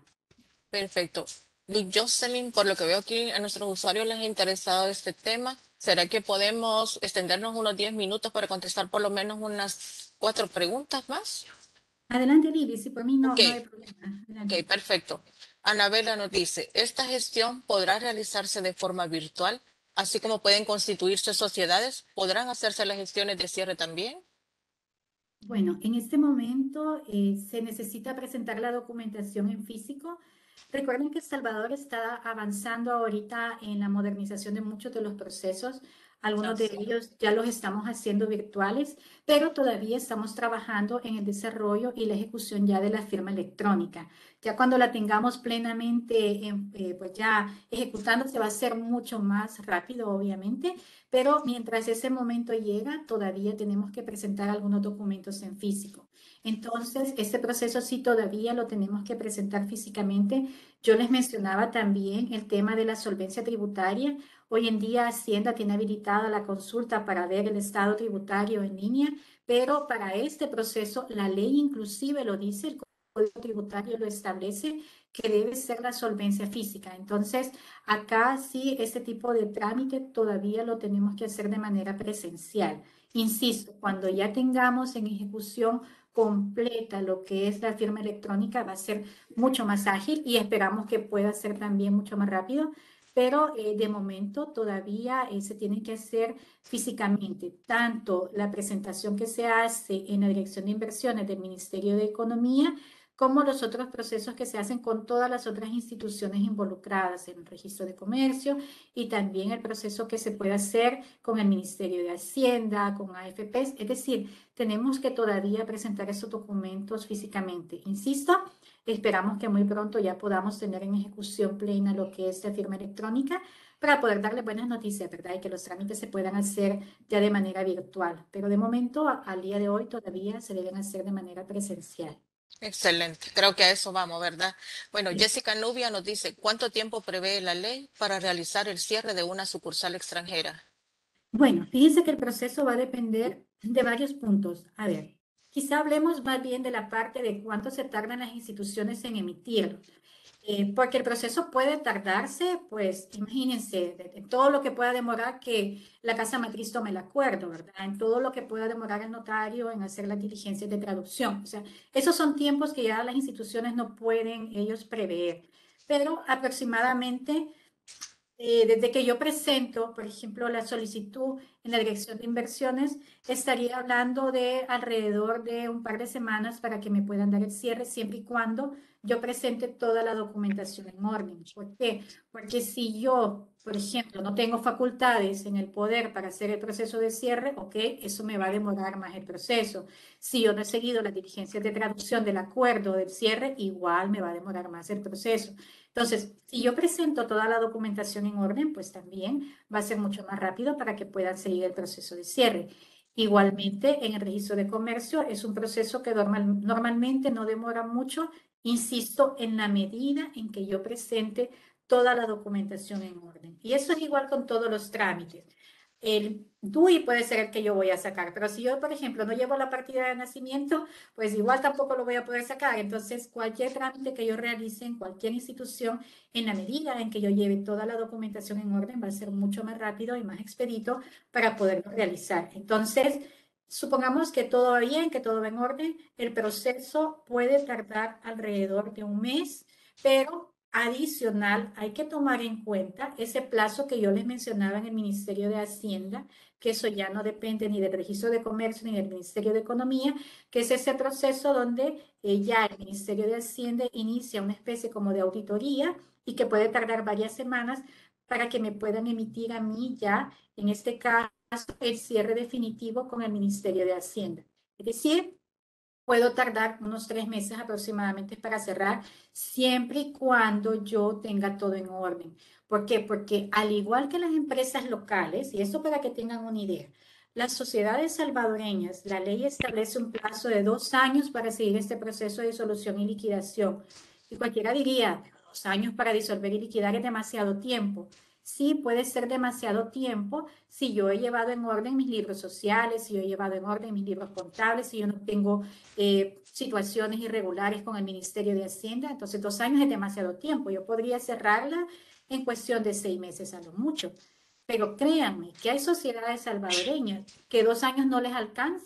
perfecto. Y Jocelyn, por lo que veo aquí, a nuestros usuarios les ha interesado este tema. ¿Será que podemos extendernos unos 10 minutos para contestar por lo menos unas 4 preguntas más? Adelante, Lili, si por mí Ok, no hay problema. Adelante. ok, perfecto. Anabela nos dice, ¿esta gestión podrá realizarse de forma virtual? Así como pueden constituirse sociedades, ¿podrán hacerse las gestiones de cierre también? Bueno, en este momento se necesita presentar la documentación en físico. Recuerden que El Salvador está avanzando ahorita en la modernización de muchos de los procesos. Algunos de Así es. ellos ya los estamos haciendo virtuales, pero todavía estamos trabajando en el desarrollo y la ejecución ya de la firma electrónica. Ya cuando la tengamos plenamente, pues ya ejecutándose va a ser mucho más rápido, obviamente, pero mientras ese momento llega, todavía tenemos que presentar algunos documentos en físico. Entonces, este proceso sí todavía lo tenemos que presentar físicamente. Yo les mencionaba también el tema de la solvencia tributaria. Hoy en día Hacienda tiene habilitada la consulta para ver el estado tributario en línea, pero para este proceso la ley inclusive lo dice, el Código Tributario lo establece, que debe ser la solvencia física. Entonces, acá sí, este tipo de trámite todavía lo tenemos que hacer de manera presencial. Insisto, cuando ya tengamos en ejecución completa lo que es la firma electrónica, va a ser mucho más ágil y esperamos que pueda ser también mucho más rápido, pero de momento todavía se tiene que hacer físicamente, tanto la presentación que se hace en la Dirección de Inversiones del Ministerio de Economía, como los otros procesos que se hacen con todas las otras instituciones involucradas en el registro de comercio y también el proceso que se puede hacer con el Ministerio de Hacienda, con AFPs. Es decir, tenemos que todavía presentar esos documentos físicamente. Insisto, esperamos que muy pronto ya podamos tener en ejecución plena lo que es la firma electrónica para poder darle buenas noticias, ¿verdad? Y que los trámites se puedan hacer ya de manera virtual. Pero de momento, al día de hoy, todavía se deben hacer de manera presencial. Excelente, creo que a eso vamos, ¿verdad? Bueno, Sí. Jessica Nubia nos dice, ¿cuánto tiempo prevé la ley para realizar el cierre de una sucursal extranjera? Bueno, fíjense que el proceso va a depender de varios puntos. A ver, quizá hablemos más bien de la parte de cuánto se tardan las instituciones en emitirlo. Porque el proceso puede tardarse, pues imagínense, en todo lo que pueda demorar que la casa matriz tome el acuerdo, ¿verdad? En todo lo que pueda demorar el notario en hacer las diligencias de traducción. O sea, esos son tiempos que ya las instituciones no pueden ellos prever. Pero aproximadamente desde que yo presento, por ejemplo, la solicitud en la Dirección de Inversiones, estaría hablando de alrededor de un par de semanas para que me puedan dar el cierre, siempre y cuando yo presente toda la documentación en orden. ¿Por qué? Porque si yo, por ejemplo, no tengo facultades en el poder para hacer el proceso de cierre, ok, eso me va a demorar más el proceso. Si yo no he seguido las diligencias de traducción del acuerdo del cierre, igual me va a demorar más el proceso. Entonces, si yo presento toda la documentación en orden, pues también va a ser mucho más rápido para que puedan seguir el proceso de cierre. Igualmente, en el registro de comercio es un proceso que normalmente no demora mucho, insisto, en la medida en que yo presente toda la documentación en orden. Y eso es igual con todos los trámites. El DUI puede ser el que yo voy a sacar, pero si yo, por ejemplo, no llevo la partida de nacimiento, pues igual tampoco lo voy a poder sacar. Entonces, cualquier trámite que yo realice en cualquier institución, en la medida en que yo lleve toda la documentación en orden, va a ser mucho más rápido y más expedito para poderlo realizar. Entonces, supongamos que todo va bien, que todo va en orden, el proceso puede tardar alrededor de un mes, pero adicional hay que tomar en cuenta ese plazo que yo les mencionaba en el Ministerio de Hacienda, que eso ya no depende ni del Registro de Comercio ni del Ministerio de Economía, que es ese proceso donde ya el Ministerio de Hacienda inicia una especie como de auditoría y que puede tardar varias semanas para que me puedan emitir a mí ya, en este caso, el cierre definitivo con el Ministerio de Hacienda. Es decir, puedo tardar unos 3 meses aproximadamente para cerrar, siempre y cuando yo tenga todo en orden. ¿Por qué? Porque al igual que las empresas locales, y esto para que tengan una idea, las sociedades salvadoreñas, la ley establece un plazo de 2 años para seguir este proceso de disolución y liquidación. Y cualquiera diría, 2 años para disolver y liquidar es demasiado tiempo. Sí, puede ser demasiado tiempo si yo he llevado en orden mis libros sociales, si yo he llevado en orden mis libros contables, si yo no tengo situaciones irregulares con el Ministerio de Hacienda. Entonces, 2 años es demasiado tiempo. Yo podría cerrarla en cuestión de 6 meses a lo mucho. Pero créanme que hay sociedades salvadoreñas que 2 años no les alcanza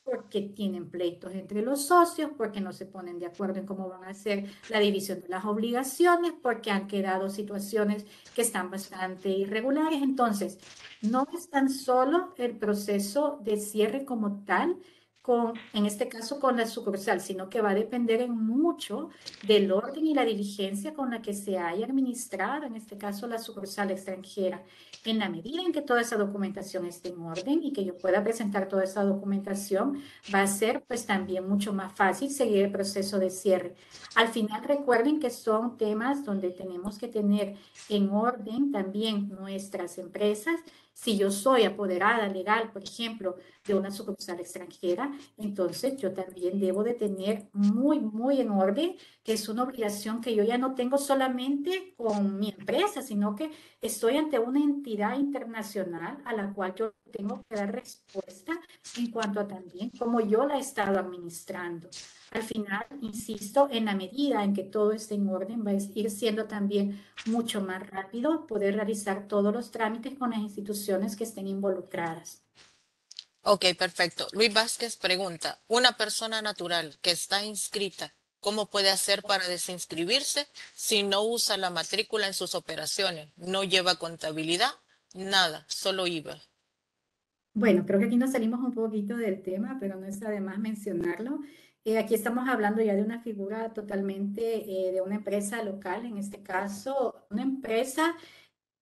porque tienen pleitos entre los socios, porque no se ponen de acuerdo en cómo van a hacer la división de las obligaciones, porque han quedado situaciones que están bastante irregulares. Entonces, no es tan solo el proceso de cierre como tal, en este caso con la sucursal, sino que va a depender en mucho del orden y la diligencia con la que se haya administrado, en este caso la sucursal extranjera. En la medida en que toda esa documentación esté en orden y que yo pueda presentar toda esa documentación, va a ser pues también mucho más fácil seguir el proceso de cierre. Al final recuerden que son temas donde tenemos que tener en orden también nuestras empresas. Si yo soy apoderada legal, por ejemplo, de una sucursal extranjera, entonces yo también debo de tener muy en orden que es una obligación que yo ya no tengo solamente con mi empresa, sino que estoy ante una entidad internacional a la cual yo tengo que dar respuesta en cuanto a también cómo yo la he estado administrando. Al final, insisto, en la medida en que todo esté en orden, va a ir siendo también mucho más rápido poder realizar todos los trámites con las instituciones que estén involucradas. Ok, perfecto. Luis Vázquez pregunta, una persona natural que está inscrita, ¿cómo puede hacer para desinscribirse si no usa la matrícula en sus operaciones? No lleva contabilidad, nada, solo IVA. Bueno, creo que aquí nos salimos un poquito del tema, pero no está de más mencionarlo. Aquí estamos hablando ya de una figura totalmente de una empresa local, en este caso, una empresa,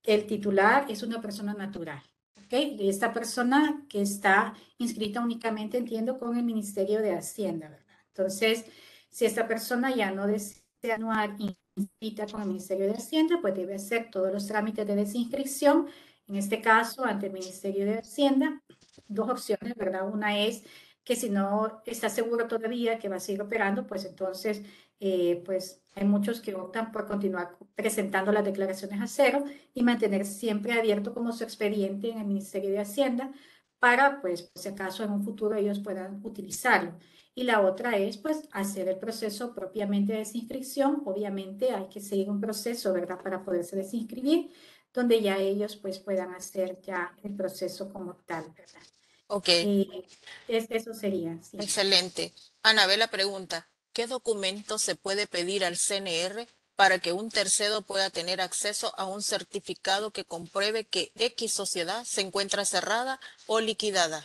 el titular es una persona natural, ¿ok? De esta persona que está inscrita únicamente, entiendo, con el Ministerio de Hacienda, ¿verdad? Entonces, si esta persona ya no desea anuar inscrita con el Ministerio de Hacienda, pues debe hacer todos los trámites de desinscripción, en este caso, ante el Ministerio de Hacienda. Dos opciones, ¿verdad? Una es que si no está seguro todavía que va a seguir operando, pues entonces, pues hay muchos que optan por continuar presentando las declaraciones a cero y mantener siempre abierto como su expediente en el Ministerio de Hacienda para, pues, si acaso en un futuro ellos puedan utilizarlo. Y la otra es, pues, hacer el proceso propiamente de desinscripción. Obviamente hay que seguir un proceso, ¿verdad?, para poderse desinscribir, donde ya ellos, pues, puedan hacer ya el proceso como tal, ¿verdad? Ok, Eso sería, sí. excelente. Anabela pregunta, ¿qué documento se puede pedir al CNR para que un tercero pueda tener acceso a un certificado que compruebe que X sociedad se encuentra cerrada o liquidada?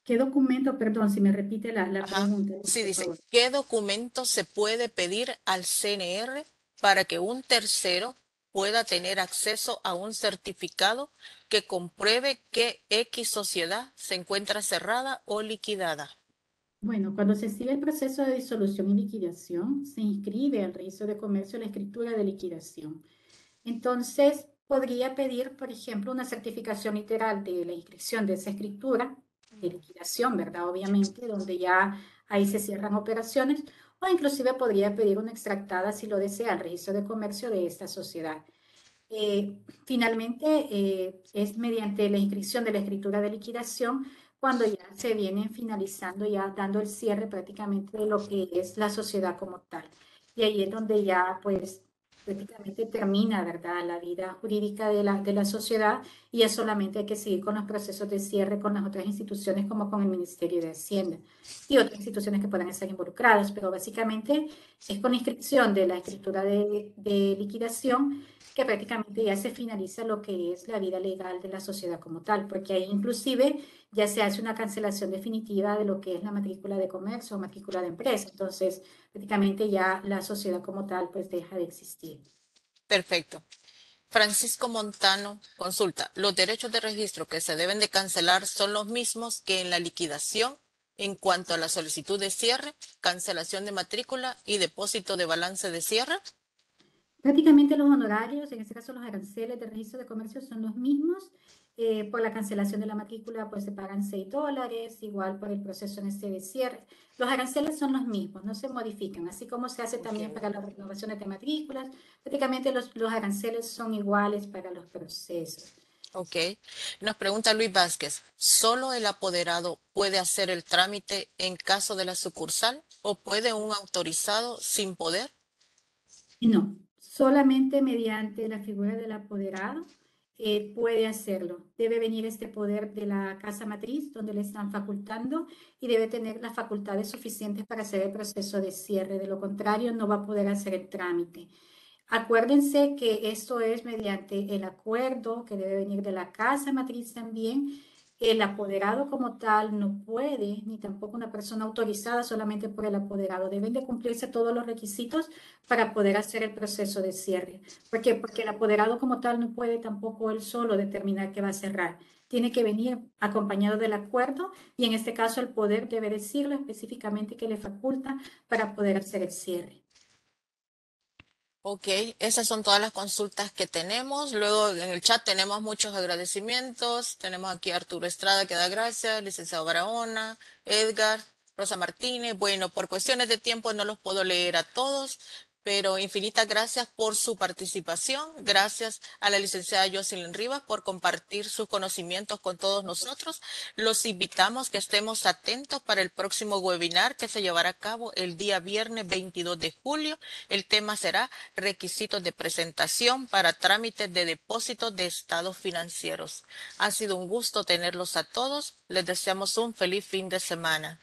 ¿Qué documento? Perdón, si me repite la Ajá. pregunta, Sí, por dice, favor. ¿qué documento se puede pedir al CNR para que un tercero pueda tener acceso a un certificado que compruebe que X sociedad se encuentra cerrada o liquidada? Bueno, cuando se sigue el proceso de disolución y liquidación, se inscribe al registro de comercio la escritura de liquidación. Entonces, podría pedir, por ejemplo, una certificación literal de la inscripción de esa escritura de liquidación, ¿verdad? Obviamente, donde ya ahí se cierran operaciones, o inclusive podría pedir una extractada, si lo desea, al registro de comercio de esta sociedad. Finalmente, es mediante la inscripción de la escritura de liquidación cuando ya se viene finalizando, ya dando el cierre prácticamente de lo que es la sociedad como tal. Y ahí es donde ya, pues, prácticamente termina, ¿verdad?, la vida jurídica de la sociedad y ya solamente hay que seguir con los procesos de cierre con las otras instituciones como con el Ministerio de Hacienda y otras instituciones que puedan estar involucradas, pero básicamente es con la inscripción de la escritura de liquidación que prácticamente ya se finaliza lo que es la vida legal de la sociedad como tal, porque ahí inclusive ya se hace una cancelación definitiva de lo que es la matrícula de comercio o matrícula de empresa. Entonces, prácticamente ya la sociedad como tal pues deja de existir. Perfecto. Francisco Montano consulta, ¿los derechos de registro que se deben de cancelar son los mismos que en la liquidación en cuanto a la solicitud de cierre, cancelación de matrícula y depósito de balance de cierre? Prácticamente los honorarios, en este caso los aranceles de registro de comercio son los mismos. Por la cancelación de la matrícula, pues se pagan $6, igual por el proceso en este de cierre. Los aranceles son los mismos, no se modifican, así como se hace también Entiendo. para las renovaciones de matrículas. Prácticamente los aranceles son iguales para los procesos. Ok. Nos pregunta Luis Vázquez, ¿solo el apoderado puede hacer el trámite en caso de la sucursal o puede un autorizado sin poder? No, solamente mediante la figura del apoderado puede hacerlo. Debe venir este poder de la casa matriz donde le están facultando y debe tener las facultades suficientes para hacer el proceso de cierre. De lo contrario, no va a poder hacer el trámite. Acuérdense que esto es mediante el acuerdo que debe venir de la casa matriz también El apoderado como tal no puede, ni tampoco una persona autorizada solamente por el apoderado. Deben de cumplirse todos los requisitos para poder hacer el proceso de cierre. ¿Por qué? Porque el apoderado como tal no puede tampoco él solo determinar que va a cerrar. Tiene que venir acompañado del acuerdo y en este caso el poder debe decirlo específicamente que le faculta para poder hacer el cierre. Ok, esas son todas las consultas que tenemos. Luego en el chat tenemos muchos agradecimientos. Tenemos aquí a Arturo Estrada que da gracias, licenciado Barahona, Edgar, Rosa Martínez. Bueno, por cuestiones de tiempo no los puedo leer a todos, pero infinitas gracias por su participación. Gracias a la licenciada Jocelyn Rivas por compartir sus conocimientos con todos nosotros. Los invitamos que estemos atentos para el próximo webinar que se llevará a cabo el día viernes 22 de julio. El tema será requisitos de presentación para trámites de depósitos de estados financieros. Ha sido un gusto tenerlos a todos. Les deseamos un feliz fin de semana.